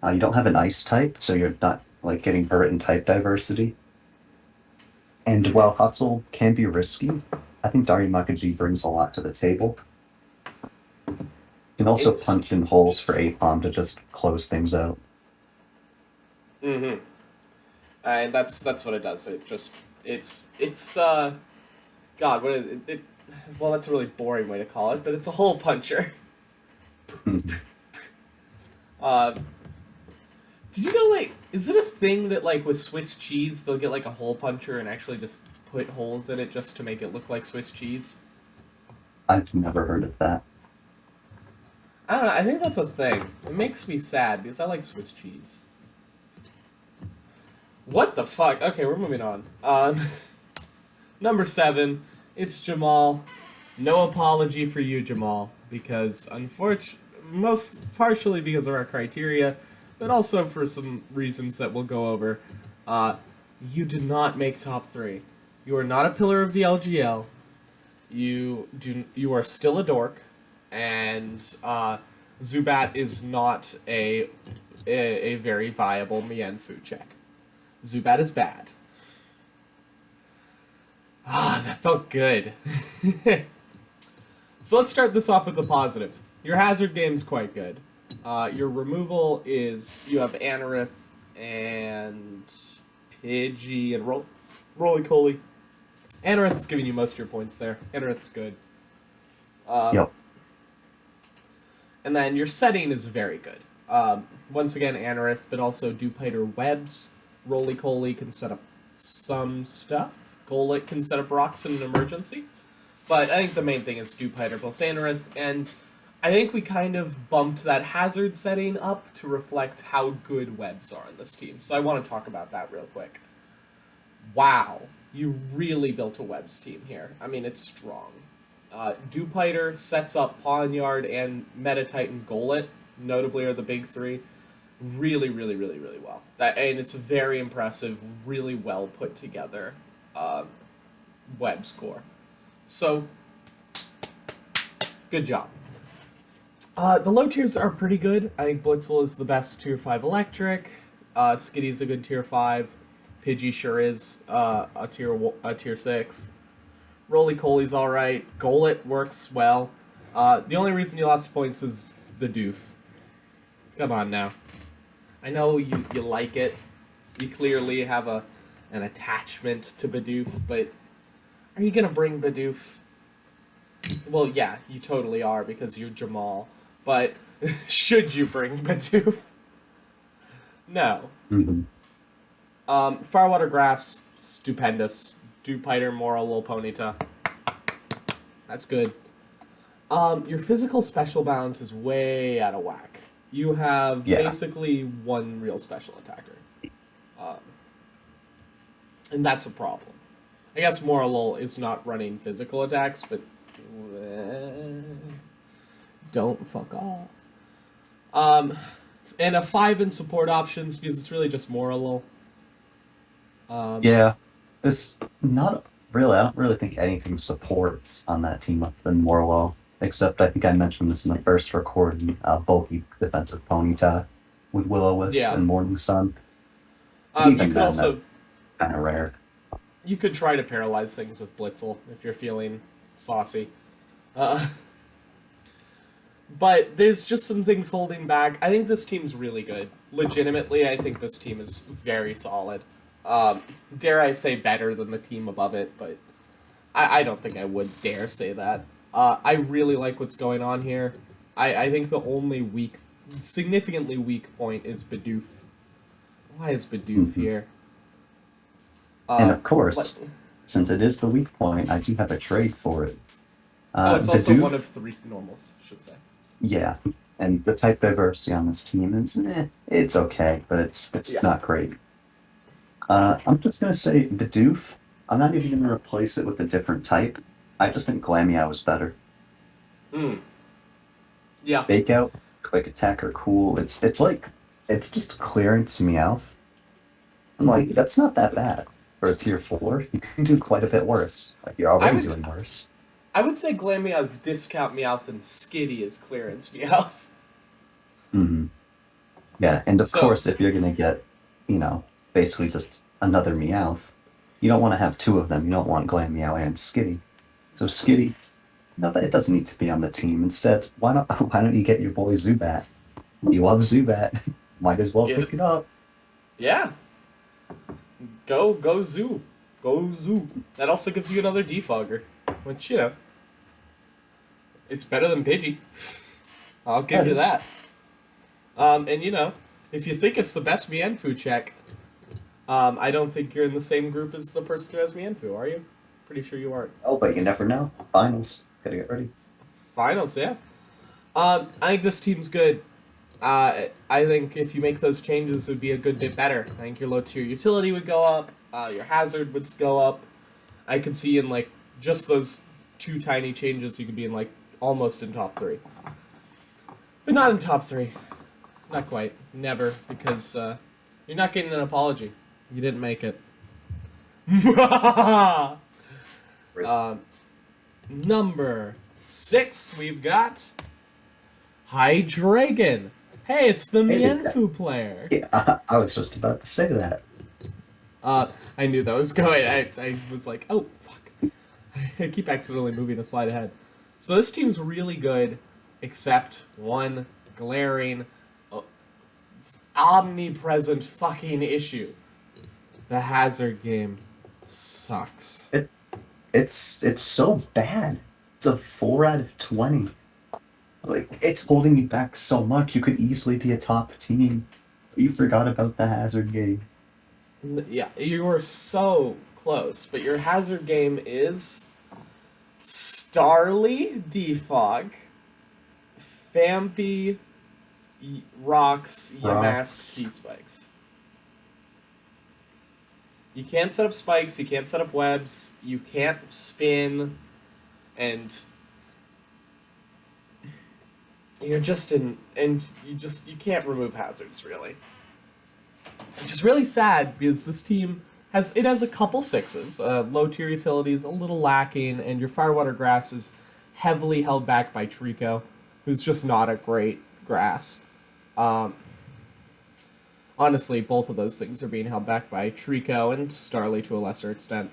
You don't have an ice type, so you're not like getting hurt in type diversity. And Mm-hmm. while hustle can be risky, I think Darimakaji brings a lot to the table. You can also It's punch in holes for strong. APOM to just close things out. Mm-hmm. And that's what it does. It's God, what is it? Well, that's a really boring way to call it, but it's a hole puncher. Mhm. Uh, did you know, like, is it a thing that, like, with Swiss cheese, they'll get, like, a hole puncher and actually just put holes in it just to make it look like Swiss cheese? I've never heard of that. I don't know, I think that's a thing. It makes me sad because I like Swiss cheese. What the fuck? Okay, we're moving on. Number 7, it's Jamal. No apology for you, Jamal, because most partially because of our criteria, but also for some reasons that we'll go over. Uh, you did not make top 3. You are not a pillar of the LGL. You are still a dork, and Zubat is not a very viable Mien food check. Zubat is bad. Ah, that felt good. So let's start this off with the positive. Your hazard game's quite good. Your removal is you have Anorith and Pidgey and Roly-Poly. Anorith's giving you most of your points there. Anorith's good. Yep. And then your setting is very good. Once again, Anorith, but also Dewpider webs. Roly-Poly can set up some stuff. Golett can set up rocks in an emergency. But I think the main thing is Dewpider plus Anorith, and I think we kind of bumped that hazard setting up to reflect how good webs are on this team. So I want to talk about that real quick. Wow, you really built a webs team here. I mean, it's strong. Dewpider sets up Pawniard and Metatitan Golett, notably are the big 3, really, really, really, really well. And it's a very impressive, really well put together web score. So, good job. The low tiers are pretty good. I think Blitzel is the best tier 5 electric. Skitty's a good tier 5. Pidgey sure is a tier 6. Roly-Poly's alright. Golett works well. The only reason you lost points is the doof. Come on now. I know you like it. You clearly have an attachment to Bidoof, but are you gonna bring Bidoof? Well, yeah, you totally are because you're Jamal. But should you bring Bidoof? No. Mm-hmm. Firewater Grass, stupendous. Dewpider, Moral, Ponyta. That's good. Your physical special balance is way out of whack. You have basically one real special attacker. And that's a problem. I guess Moral is not running physical attacks, but don't fuck off. And a 5 in support options because it's really just Moral. Yeah. It's not really, I don't really think anything supports on that team other than Morlow. Except I think I mentioned this in the first recording, bulky defensive Ponyta with Will-O-Wisp and Morning Sun. You could also kind of rare. You could try to paralyze things with Blitzel if you're feeling saucy. But there's just some things holding back. I think this team's really good. Legitimately, I think this team is very solid. Dare I say better than the team above it, but I don't think I would dare say that. I really like what's going on here. I think the only significantly weak point is Bidoof. Why is Bidoof here? And of course, since it is the weak point, I do have a trade for it. It's also one of 3 normals, I should say. Yeah, and the type diversity on this team is, it's okay, but it's not great. I'm just going to say Bidoof. I'm not even going to replace it with a different type. I just think Glameow is better. Yeah. Fake Out, Quick Attack are cool. It's just clearance Meowth. I'm like, that's not that bad for a tier 4, you can do quite a bit worse. Like, you're I already would doing worse. I would say Glam Meowth, Discount Meowth, and Skitty is Clearance Meowth. Hmm. Yeah, and of So, course, if you're gonna get, basically just another Meowth, you don't want to have two of them. You don't want Glam Meow and Skitty. So Skitty, no, it doesn't need to be on the team. Instead, why don't you get your boy Zubat? You love Zubat. Might as well get pick it. it up. Yeah. Go Zoo. Go Zoo. That also gives you another defogger. Which, it's better than Pidgey. I'll give That you is. that. And if you think it's the best Mienfoo check, I don't think you're in the same group as the person who has Mienfoo, are you? Pretty sure you aren't. Oh, but you never know. Finals. Gotta get ready. Finals, yeah. I think this team's good. I think if you make those changes, it would be a good bit better. I think your low tier utility would go up. Your hazard would go up. I could see in like just those two tiny changes, you could be in like almost in top 3, but not in top 3. Not quite. Never, because you're not getting an apology. You didn't make it. Number 6, we've got Hydreigon. Hey, it's the Hey, Mienfoo player. Yeah, I was just about to say that. I knew that was going. I was like, oh, fuck. I keep accidentally moving a slide ahead. So this team's really good, except one glaring, omnipresent fucking issue. The hazard game sucks. It's so bad. It's a 4 out of 20. Like, it's holding you back so much. You could easily be a top team. You forgot about the hazard game. Yeah, you were so close, but your hazard game is Starly Defog, Fampy Rocks, Yamask Key Spikes. You can't set up spikes, you can't set up webs, you can't spin, and you're just in, and you can't remove hazards, really. Which is really sad, because this team has a couple 6s, low tier utility is a little lacking, and your Firewater Grass is heavily held back by Trico, who's just not a great grass. Honestly, both of those things are being held back by Trico and Starly to a lesser extent.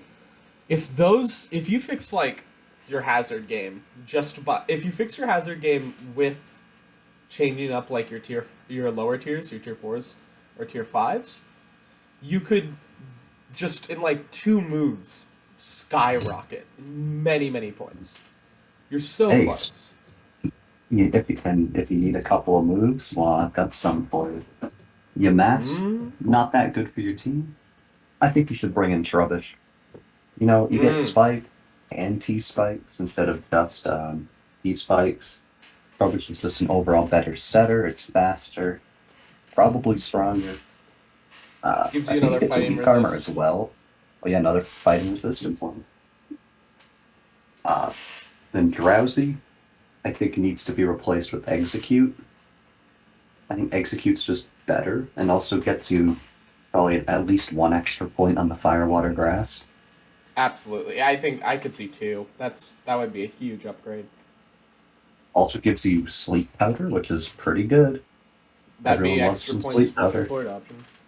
If you fix like your hazard game if you fix your hazard game with changing up like your lower tiers, your tier 4s or tier 5s, you could just in like 2 moves skyrocket many points. You're so Hey, close. if you need a couple of moves, well, I've got some for you. Yamask, not that good for your team. I think you should bring in Trubbish. You get Spike and T-Spikes instead of just T-Spikes. Trubbish is just an overall better setter. It's faster, probably stronger. Gives I you think another it gets fighting weak armor resist. as well. Oh yeah, another fighting resistant one. Then Drowsy, I think needs to be replaced with Execute. I think Execute's just better and also gets you probably at least 1 extra point on the Firewater Grass. Absolutely. I think I could see 2. That would be a huge upgrade. Also gives you Sleep Powder, which is pretty good. That'd be Everyone loves extra some points Sleep for Powder. support options.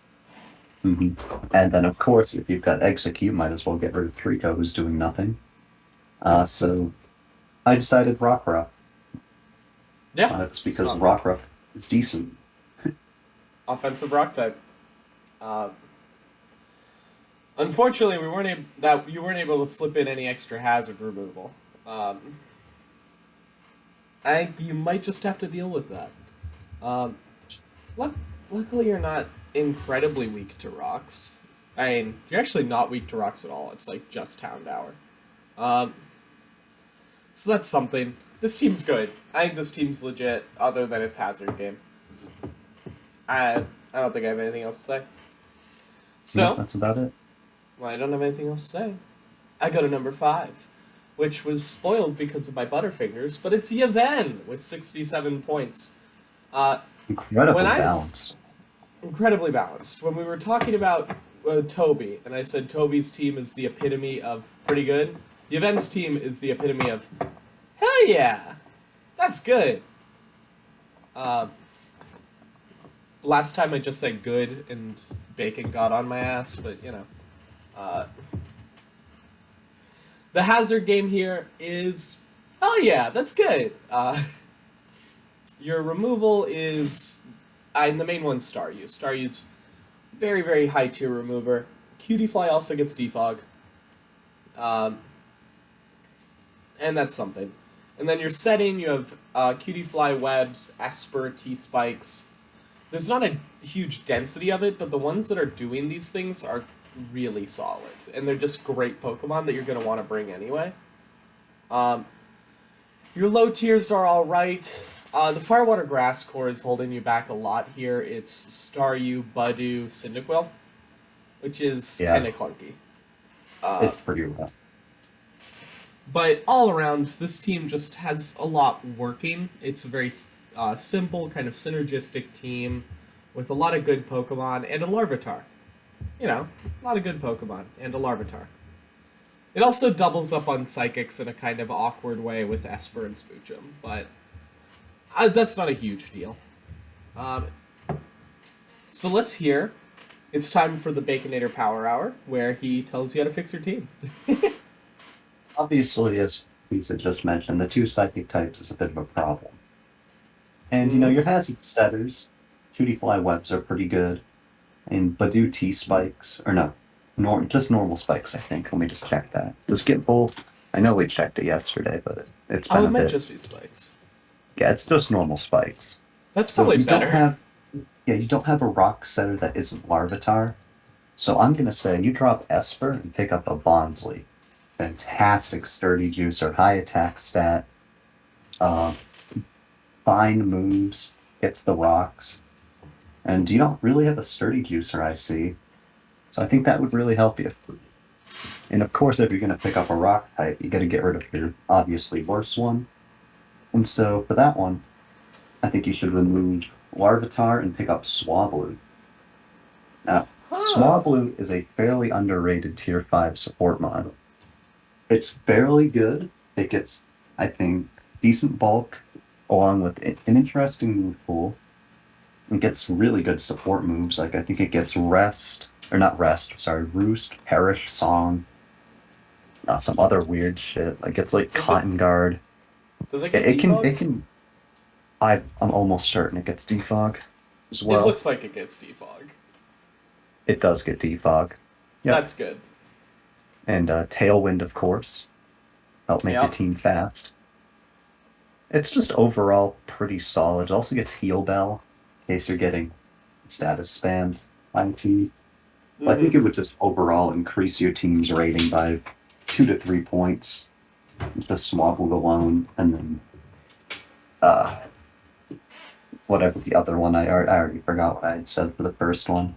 And then, of course, if you've got Execute, might as well get rid of Trico, who's doing nothing. So I decided Rockruff. Yeah. It's because Rockruff is decent. Offensive rock type. Unfortunately, you weren't able to slip in any extra hazard removal. I think you might just have to deal with that. Luckily, you're not incredibly weak to rocks. I mean, you're actually not weak to rocks at all. It's like just Houndour. So that's something. This team's good. I think this team's legit, other than its hazard game. I don't think I have anything else to say. So, Yeah, that's about it. well, I don't have anything else to say. I go to number 5, which was spoiled because of my Butterfingers, but it's Yavin with 67 points. Incredibly balanced. Incredibly balanced. When we were talking about Toby, and I said Toby's team is the epitome of pretty good. The events team is the epitome of hell yeah, that's good. Last time I just said good and Bacon got on my ass, but you know. The hazard game here is hell yeah, that's good. Your removal is, and the main one's Staryu. Staryu's very, very high tier remover. Cutie Fly also gets defog. And that's something. And then your setting, you have Cutie Fly webs, Esper, T-Spikes. There's not a huge density of it, but the ones that are doing these things are really solid. And they're just great Pokemon that you're going to want to bring anyway. Your low tiers are alright. The Firewater Grass core is holding you back a lot here. It's Staryu, Budew, Cyndaquil, which is kind of clunky. It's pretty rough. But all around, this team just has a lot working. It's a very simple, kind of synergistic team with a lot of good Pokemon and a Larvitar. You know, a lot of good Pokemon and a Larvitar. It also doubles up on Psychics in a kind of awkward way with Esper and Spoochum, but that's not a huge deal. So let's hear. It's time for the Baconator Power Hour, where he tells you how to fix your team. Obviously, as Lisa just mentioned, the 2 psychic types is a bit of a problem. And, you know, your hazard setters, Cutie Fly webs are pretty good. And Budew T-Spikes, or no, just normal spikes, I think. Let me just check that. Does Skip Bolt? I know we checked it yesterday, but it's been it a might bit. just be spikes. Yeah, it's just normal spikes. That's So probably you better. don't have, you don't have a rock setter that isn't Larvitar. So I'm gonna say you drop Esper and pick up a Bonsly. Fantastic sturdy juicer, high attack stat, fine moves, hits the rocks, and you don't really have a sturdy juicer, I see. So I think that would really help you. And of course, if you're gonna pick up a rock type, you gotta get rid of your obviously worse one. And so for that one, I think you should remove Larvitar and pick up Swablu. Now, Swablu is a fairly underrated tier 5 support mod. It's fairly good. It gets, I think, decent bulk, along with an interesting move pool. It gets really good support moves. Like, I think it gets Roost, Perish, Song, some other weird shit. Like, it's like Cotton Guard. Does it get It can. I'm almost certain it gets defog as well. It looks like it gets defog. It does get defog. Yep. That's good. And Tailwind, of course. Help make your team fast. It's just overall pretty solid. It also gets Heal Bell, in case you're getting status spammed by team. I think it would just overall increase your team's rating by 2 to 3 points. Just Swablu alone, and then whatever the other one, I already forgot what I had said for the first one.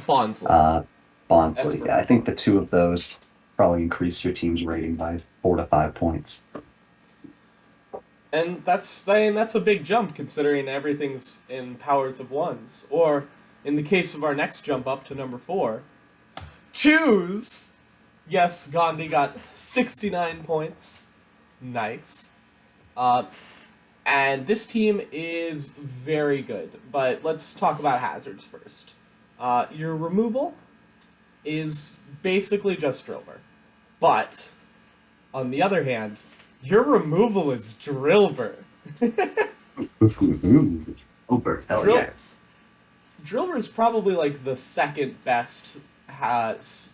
Bonsly. Bonsly. Yeah, I think the 2 of those probably increase your team's rating by 4 to 5 points. And that's a big jump considering everything's in powers of 1s. Or, in the case of our next jump up to number 4, choose! Yes, Gandhi got 69 points. Nice. And this team is very good, but let's talk about hazards first. Your removal is basically just Drillbur. But, on the other hand, your removal is Drillbur. Over, hell yeah. Drillbur is probably like the second best hazard.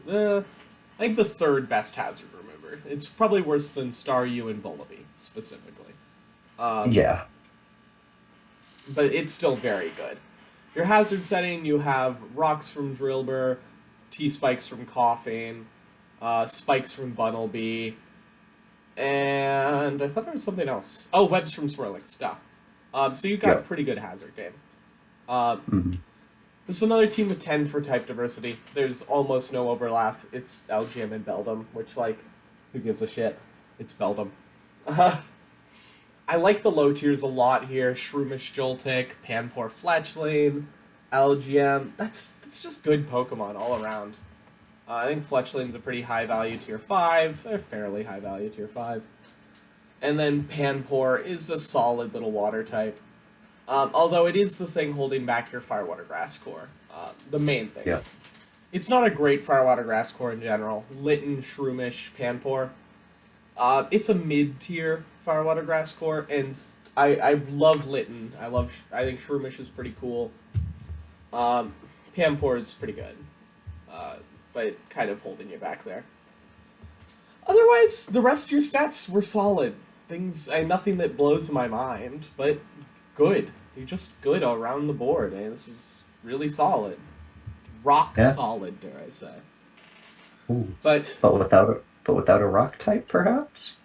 I think the third best hazard remover. It's probably worse than Staryu and Volibee specifically. Yeah. But it's still very good. Your hazard setting, you have rocks from Drillbur, T-Spikes from Coughing, Spikes from Bunnelby, and I thought there was something else. Oh, Webs from Swirlix, duh. So you've got a pretty good hazard game. This is another team with 10 for type diversity. There's almost no overlap. It's LGM and Beldum, which, like, who gives a shit? It's Beldum. I like the low tiers a lot here. Shroomish Joltik, Panpour Fletchling, LGM. That's just good Pokemon all around. I think Fletchling's a pretty high value tier 5, a fairly high value tier 5. And then Panpour is a solid little water type. Although it is the thing holding back your Fire Water Grass core. The main thing. Yeah. It's not a great Fire Water Grass core in general. Litten, Shroomish, Panpour. It's a mid-tier Fire Water Grass core, and I love Litten. I think Shroomish is pretty cool. Panpour is pretty good. But kind of holding you back there. Otherwise, the rest of your stats were solid. Nothing that blows my mind, but good. You're just good all around the board, and this is really solid. Rock solid, dare I say. Ooh. But without a rock type, perhaps?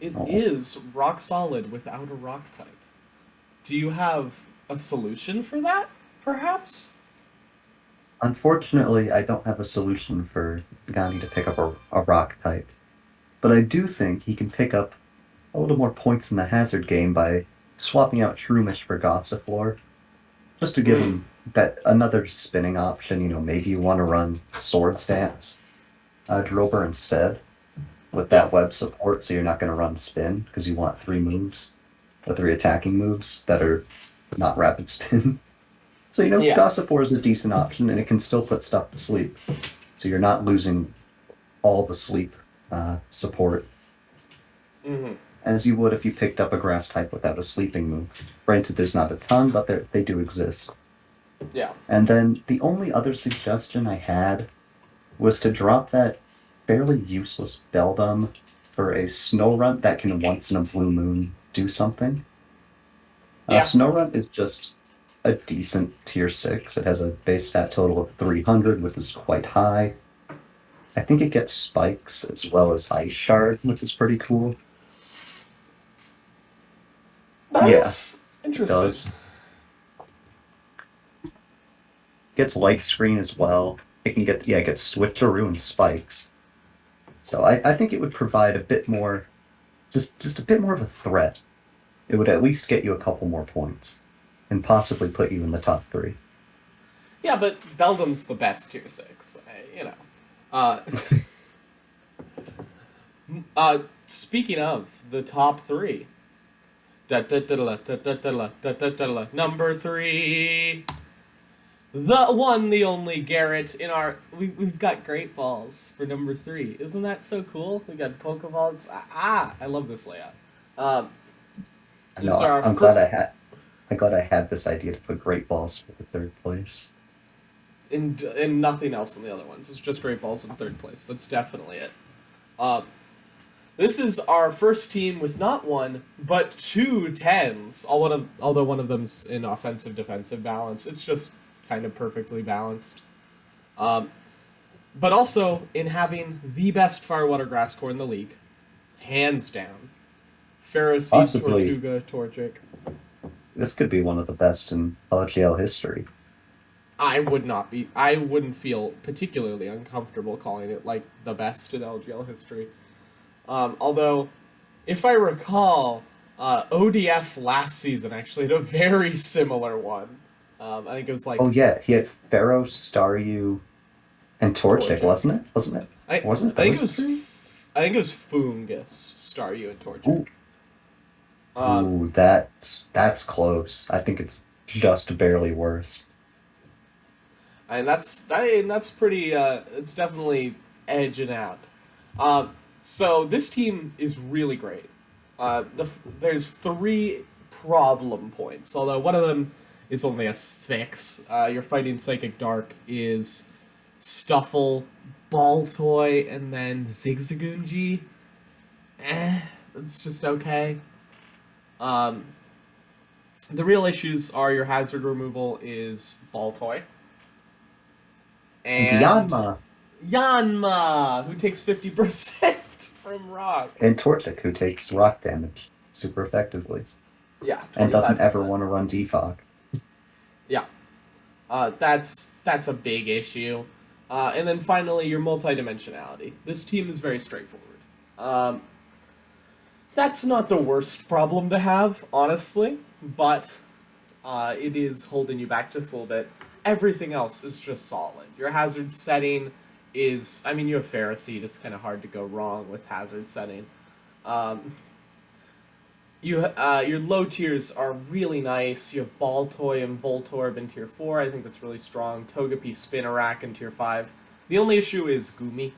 It is rock solid without a rock type. Do you have a solution for that, perhaps? Unfortunately, I don't have a solution for Gandhi to pick up a rock type. But I do think he can pick up a little more points in the hazard game by swapping out Shroomish for Gossifleur. Just to give him another spinning option. Maybe you want to run Swords Dance Drober instead with that web support, so you're not going to run spin because you want 3 moves, or 3 attacking moves that are not rapid spin. So, Gossifleur is a decent option, and it can still put stuff to sleep. So you're not losing all the sleep support as you would if you picked up a grass type without a sleeping move. Granted, there's not a ton, but they do exist. Yeah. And then the only other suggestion I had was to drop that fairly useless Beldum for a Snorunt that can once in a blue moon do something. Snorunt is just a decent tier 6. It has a base stat total of 300, which is quite high. I think it gets spikes as well as Ice Shard, which is pretty cool. That's interesting. It does. Gets Light Screen as well. It can get Switcheroo and Spikes. So I think it would provide a bit more, just a bit more of a threat. It would at least get you a couple more points, and possibly put you in the top 3. Yeah, but Beldum's the best tier 6. Speaking of the top 3, number 3, the one, the only Garrett in our. We've got Great Balls for number 3. Isn't that so cool? We got Pokeballs. I love this layout. I'm glad I had this idea to put Great Balls for the 3rd place. And nothing else in the other ones. It's just Great Balls in 3rd place. That's definitely it. This is our first team with not 1, but 2 10s. Although one of them's in offensive-defensive balance. It's just kind of perfectly balanced. But also in having the best Firewater Grass core in the league. Hands down. Ferroseed, Tortuga, Torchic. This could be one of the best in LGL history. I wouldn't feel particularly uncomfortable calling it like the best in LGL history. Although, if I recall, ODF last season actually had a very similar one. I think it was like... Oh yeah, he had Pharaoh, Staryu, and Torchic, wasn't it? I think it was Foongus, Staryu, and Torchic. Ooh, that's close. I think it's just barely worse. And that's pretty. It's definitely edging out. So this team is really great. There's 3 problem points, although one of them is only a 6. You're fighting Psychic Dark is Stuffle, Baltoy, and then Zigzagoonji. It's just okay. The real issues are your hazard removal is Baltoy. And Yanma, who takes 50% from rocks. And Torchic, who takes rock damage super effectively. Yeah. And doesn't ever want to run defog. Yeah. That's a big issue. And then finally, your multi-dimensionality. This team is very straightforward. That's not the worst problem to have, honestly, but It is holding you back just a little bit. Everything else is just solid. Your hazard setting is, I mean, you have Pharisee. It's kind of hard to go wrong with hazard setting. Um, your low tiers are really nice. You have Baltoy and Voltorb in tier 4. I think that's really strong. Togepi, Spinarak in tier 5. The only issue is Goomy.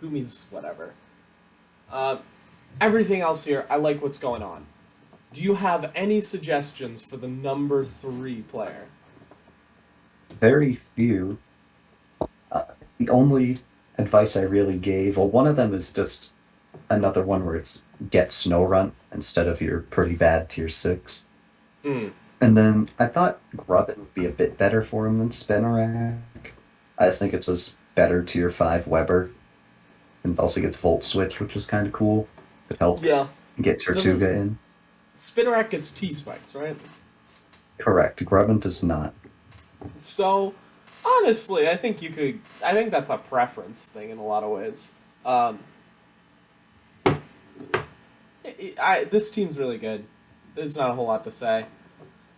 Goomy's whatever. Everything else here, I like what's going on. Do you have any suggestions for the number 3 player? Very few. The only advice I really gave, well, one of them is just another one where it's get Snorunt instead of your pretty bad tier 6. Mm. And then I thought Grubbin would be a bit better for him than Spinarak. I just think it's a better tier 5 Weber. And also gets Volt Switch, which is kind of cool to help get Tortuga in. Spinarak gets T-Spikes, right? Correct. Grubbin does not. So, honestly, I think that's a preference thing in a lot of ways. This team's really good. There's not a whole lot to say.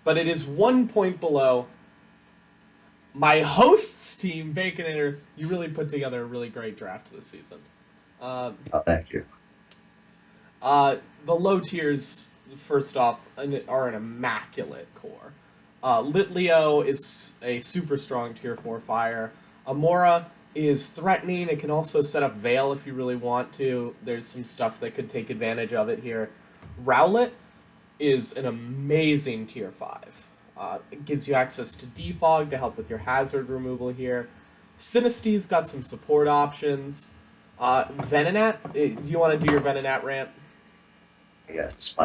But it is 1 point below my host's team, Baconator. You really put together a really great draft this season. Thank you. The low tiers, first off, are an immaculate core. Litleo is a super strong tier 4 fire. Amora is threatening. It can also set up Veil if you really want to. There's some stuff that could take advantage of it here. Rowlet is an amazing tier 5. It gives you access to Defog to help with your hazard removal here. Sinisty's got some support options. Venonat, do you want to do your Venonat rant? Yes,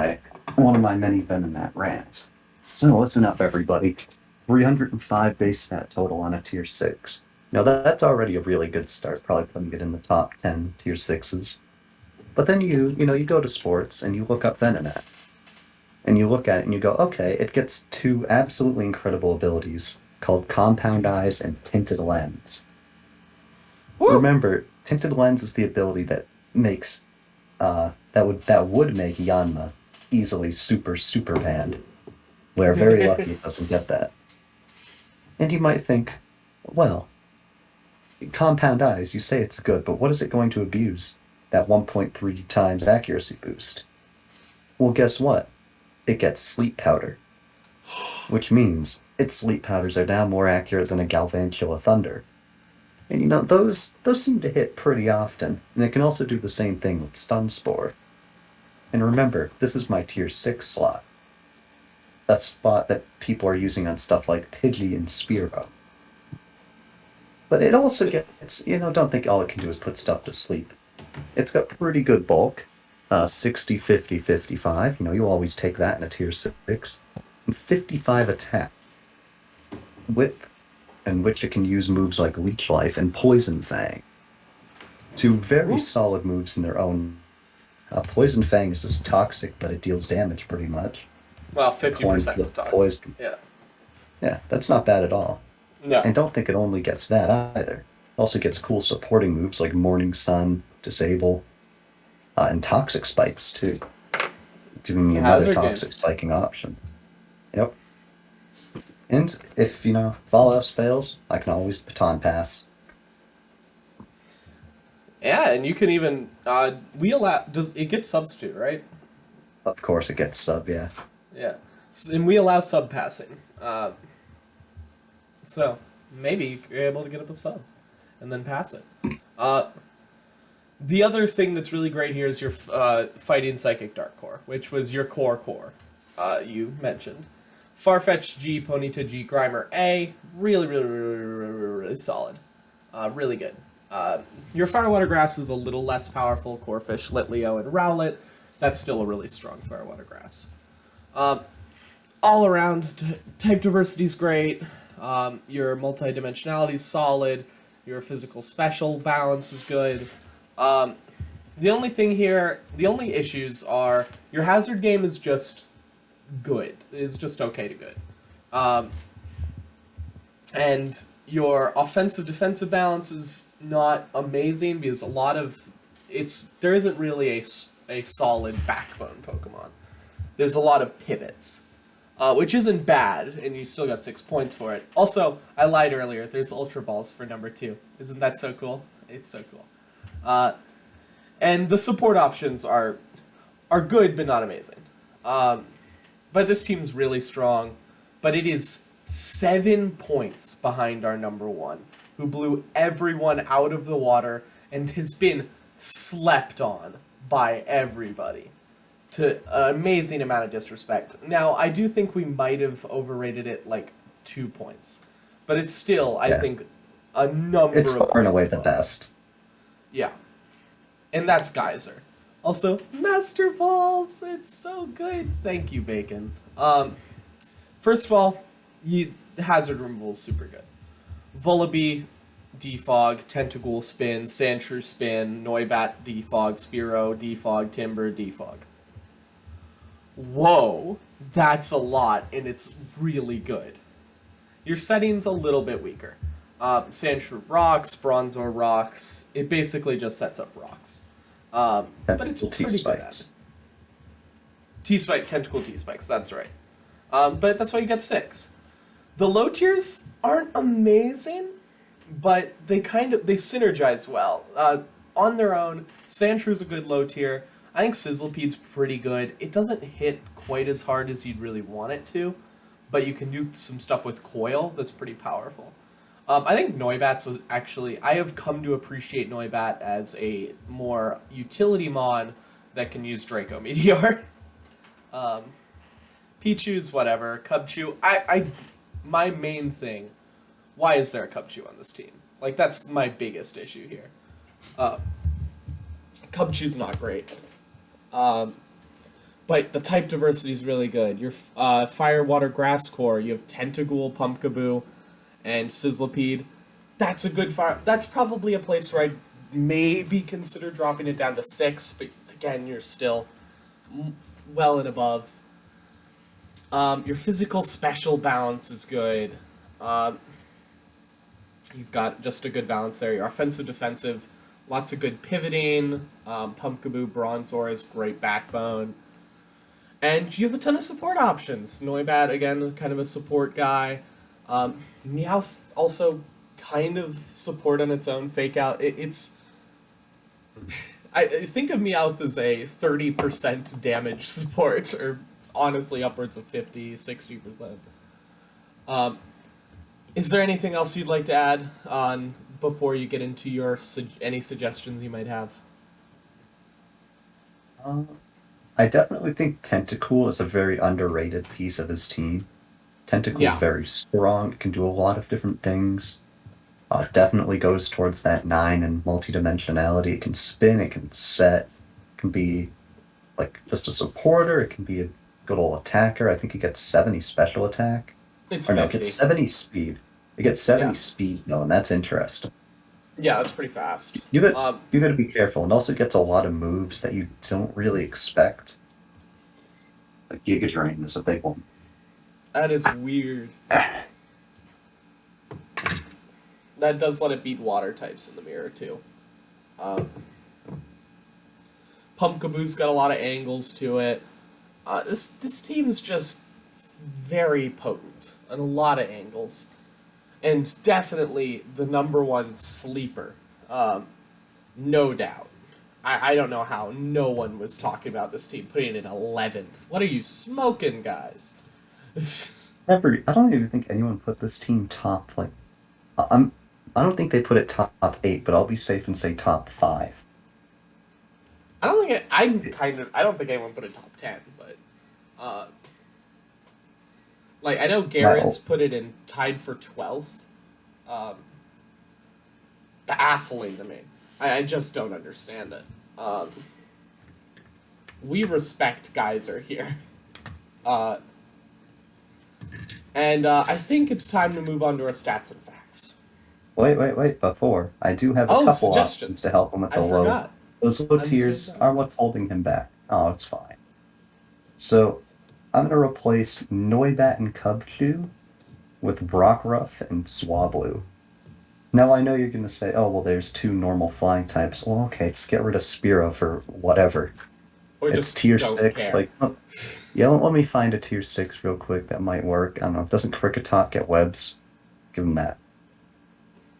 one of my many Venonat rants. So listen up, everybody. 305 base stat total on a tier 6. Now that's already a really good start, probably putting it in the top 10 tier 6s. But then you go to sports and you look up Venonat. And you look at it and you go, okay, it gets 2 absolutely incredible abilities called Compound Eyes and Tinted Lens. Woo! Remember, Tinted Lens is the ability that makes that would make Yanma easily super banned. We're very lucky it doesn't get that. And you might think, well, Compound Eyes, you say it's good, but what is it going to abuse? That 1.3 times accuracy boost. Well, guess what? It gets Sleep Powder. Which means its Sleep Powders are now more accurate than a Galvantula Thunder. And those seem to hit pretty often, and it can also do the same thing with Stun Spore. And remember, this is my tier 6 slot. A spot that people are using on stuff like Pidgey and Spearow. But it also gets, don't think all it can do is put stuff to sleep. It's got pretty good bulk. 60, 50, 55. You always take that in a tier 6. And 55 attack. Width, in which it can use moves like Leech Life and Poison Fang. 2 very solid moves in their own. Poison Fang is just toxic, but it deals damage pretty much. Well, 50% of toxic. Poison. Yeah, that's not bad at all. No. And don't think it only gets that either. It also gets cool supporting moves like Morning Sun, Disable, and Toxic Spikes too. Giving me another toxic spiking option. Yep. And if, all else fails, I can always baton pass. Yeah, and you can even, it gets substitute, right? Of course it gets sub, yeah. Yeah. And we allow sub passing. So, maybe you're able to get up a sub and then pass it. The other thing that's really great here is your Fighting Psychic Dark Core, which was your core you mentioned. Farfetch'd G, Ponyta G, Grimer A, really solid. Really good. Your Firewater Grass is a little less powerful. Corphish, Litleo, and Rowlet. That's still a really strong Firewater Grass. All around, type diversity is great. Your multi-dimensionality is solid. Your physical special balance is good. The only issues are your hazard game is just good. It's just okay to good. And your offensive-defensive balance is not amazing because there isn't really a solid backbone Pokemon. There's a lot of pivots. which isn't bad, and you still got 6 points for it. Also, I lied earlier. There's Ultra Balls for number 2. Isn't that so cool? It's so cool. And the support options are good, but not amazing. But this team's really strong. But it is 7 points behind our number 1, who blew everyone out of the water and has been slept on by everybody to an amazing amount of disrespect. Now, I do think we might have overrated it like 2 points, but it's still, I think, a number It's of far and away points the above. best. Yeah. And that's Geyser. Also, Master Balls! It's so good! Thank you, Bacon. First of all, hazard removal is super good. Vullaby, Defog, Tentacool Spin, Sandshrew Spin, Noibat, Defog, Spearow, Defog, Timber, Defog. Whoa! That's a lot, and it's really good. Your setting's a little bit weaker. Sandshrew rocks, Bronzor rocks. It basically just sets up rocks. But it's Tentacle pretty good at it. T-spikes. T-spike, tentacle T-spikes, that's right. But that's why you get 6. The low tiers aren't amazing, but they synergize well. On their own, Sandshrew's a good low tier. I think Sizzlepede's pretty good. It doesn't hit quite as hard as you'd really want it to, but you can do some stuff with Coil that's pretty powerful. I think Noibat's actually... I have come to appreciate Noibat as a more utility mon that can use Draco Meteor. Pichu's whatever. Cubchoo... My main thing... Why is there a Cubchoo on this team? Like, that's my biggest issue here. Cubchoo's not great. But the type diversity is really good. Your Fire, Water, Grass core, you have Tentacool, Pumpkaboo, and Sizzlepede. That's a good fire. That's probably a place where I'd maybe consider dropping it down to 6, but again, you're still well and above. Your physical special balance is good. You've got just a good balance there. Your offensive, defensive, lots of good pivoting. Pumpkaboo, Bronzor is great backbone. And you have a ton of support options. Noibat, again, kind of a support guy. Meowth also kind of support on its own. Fake out. I think of Meowth as a 30% damage support, or honestly upwards of 50, 60%. Is there anything else you'd like to add on before you get into your any suggestions you might have? I definitely think Tentacool is a very underrated piece of his team. Tentacool is very strong. It can do a lot of different things. Definitely goes towards that 9 in multi-dimensionality. It can spin, it can set, it can be like just a supporter, it can be a good old attacker. I think it gets 70 special attack. It's or 50. no, it gets 70 speed. It gets 70 speed though, and that's interesting. Yeah, that's pretty fast. You got to be careful, and also gets a lot of moves that you don't really expect. Like Giga Drain is a big one. That is weird. That does let it beat water types in the mirror, too. Pumpkaboo's got a lot of angles to it. This team's just very potent on a lot of angles. And definitely the number 1 sleeper. No doubt. I don't know how no one was talking about this team putting it in 11th. What are you smoking, guys? I don't even think anyone put this team top, like... I don't think they put it top 8, but I'll be safe and say top 5. I don't think I don't think anyone put it top 10, but like I know Garrett's put it in tied for 12th. Baffling to me. I just don't understand it. We respect Geyser here. And I think it's time to move on to our stats and facts. Wait, before. I do have a couple options to help him with the low. Those low tiers are what's holding him back. Oh, it's fine. So, I'm going to replace Noibat and Cubchoo with Rockruff and Swablu. Now, I know you're going to say, oh, well, there's 2 normal flying types. Well, okay, just get rid of Spearow for whatever. Or It's just tier don't 6. care. Like, oh, yeah, let me find a tier 6 real quick. That might work. I don't know. Doesn't Cricketot get webs? Give him that.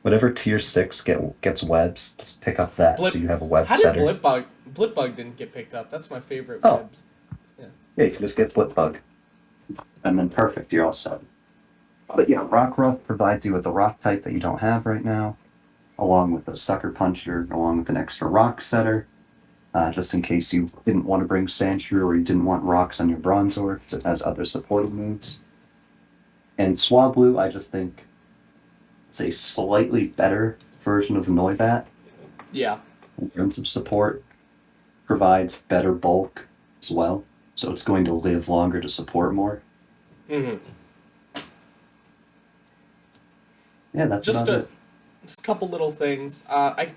Whatever tier 6 gets webs, just pick up that so Blip. you have a web How did setter. Blipbug didn't get picked up? That's my favorite Oh, webs. Yeah. yeah, you can just get Blipbug. And then perfect, you're all set. But yeah, Rockruff provides you with the rock type that you don't have right now, along with a Sucker Puncher, along with an extra rock setter, just in case you didn't want to bring Sandshrew or you didn't want rocks on your Bronzor, because it has other supporting moves. And Swablu, I just think it's a slightly better version of Noibat Yeah. in terms of support. Provides better bulk as well, so it's going to live longer to support more. Mm-hmm. Yeah, that's Just about a it. just a couple little things. I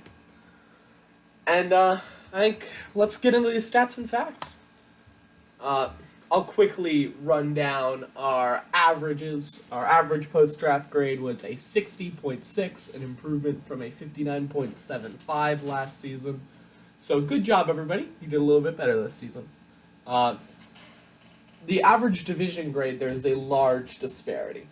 think let's get into these stats and facts. Uh, I'll quickly run down our averages. Our average post-draft grade was a 60.6, an improvement from a 59.75 last season. So good job, everybody. You did a little bit better this season. Uh, the average division grade, there is a large disparity.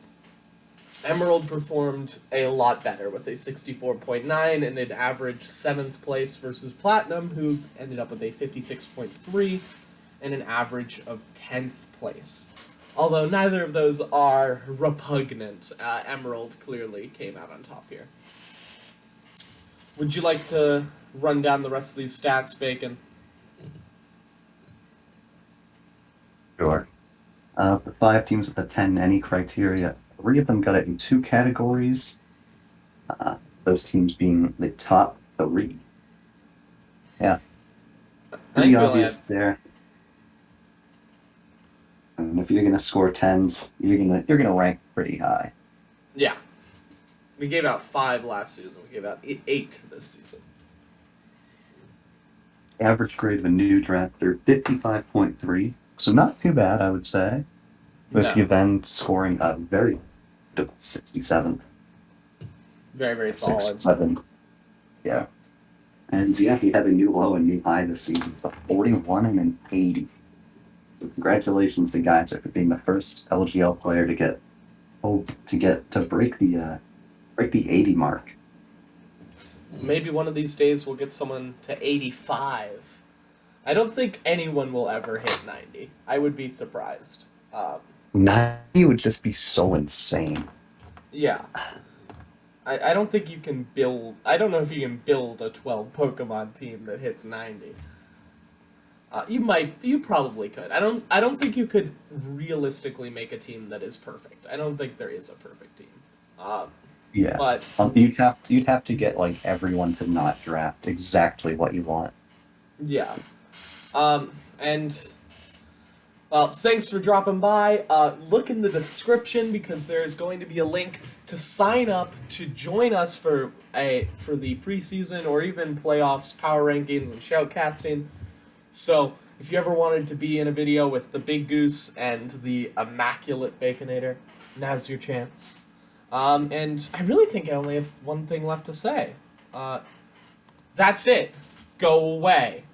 Emerald performed a lot better with a 64.9 and an average 7th place versus Platinum, who ended up with a 56.3 and an average of 10th place. Although neither of those are repugnant, Emerald clearly came out on top here. Would you like to run down the rest of these stats, Bacon? Sure. Of the 5 teams with the 10 any criteria, 3 of them got it in 2 categories. Those teams being the top 3. Yeah, I pretty think we only obvious had... there. And if you're gonna score 10s, you're gonna rank pretty high. Yeah. We gave out 5 last season. We gave out 8 this season. Average grade of a new drafter, 55.3. So not too bad, I would say. With No. Yvonne scoring a very good 67. Very, very solid. 67. Yeah. And yeah, he had a new low and new high this season. It's a 41 and an 80. So congratulations to Geyser for being the first LGL player to break the 80 mark. Maybe one of these days we'll get someone to 85. I don't think anyone will ever hit 90. I would be surprised. 90 would just be so insane. Yeah. I don't think you can build... I don't know if you can build a 12 Pokemon team that hits 90. You probably could. I don't think you could realistically make a team that is perfect. I don't think there is a perfect team. Yeah. But You'd have to get like everyone to not draft exactly what you want. yeah. And well, thanks for dropping by. Look in the description because there is going to be a link to sign up to join us for the preseason or even playoffs, power rankings, and shoutcasting. So if you ever wanted to be in a video with the Big Goose and the Immaculate Baconator, now's your chance. And I really think I only have one thing left to say. That's it. Go away.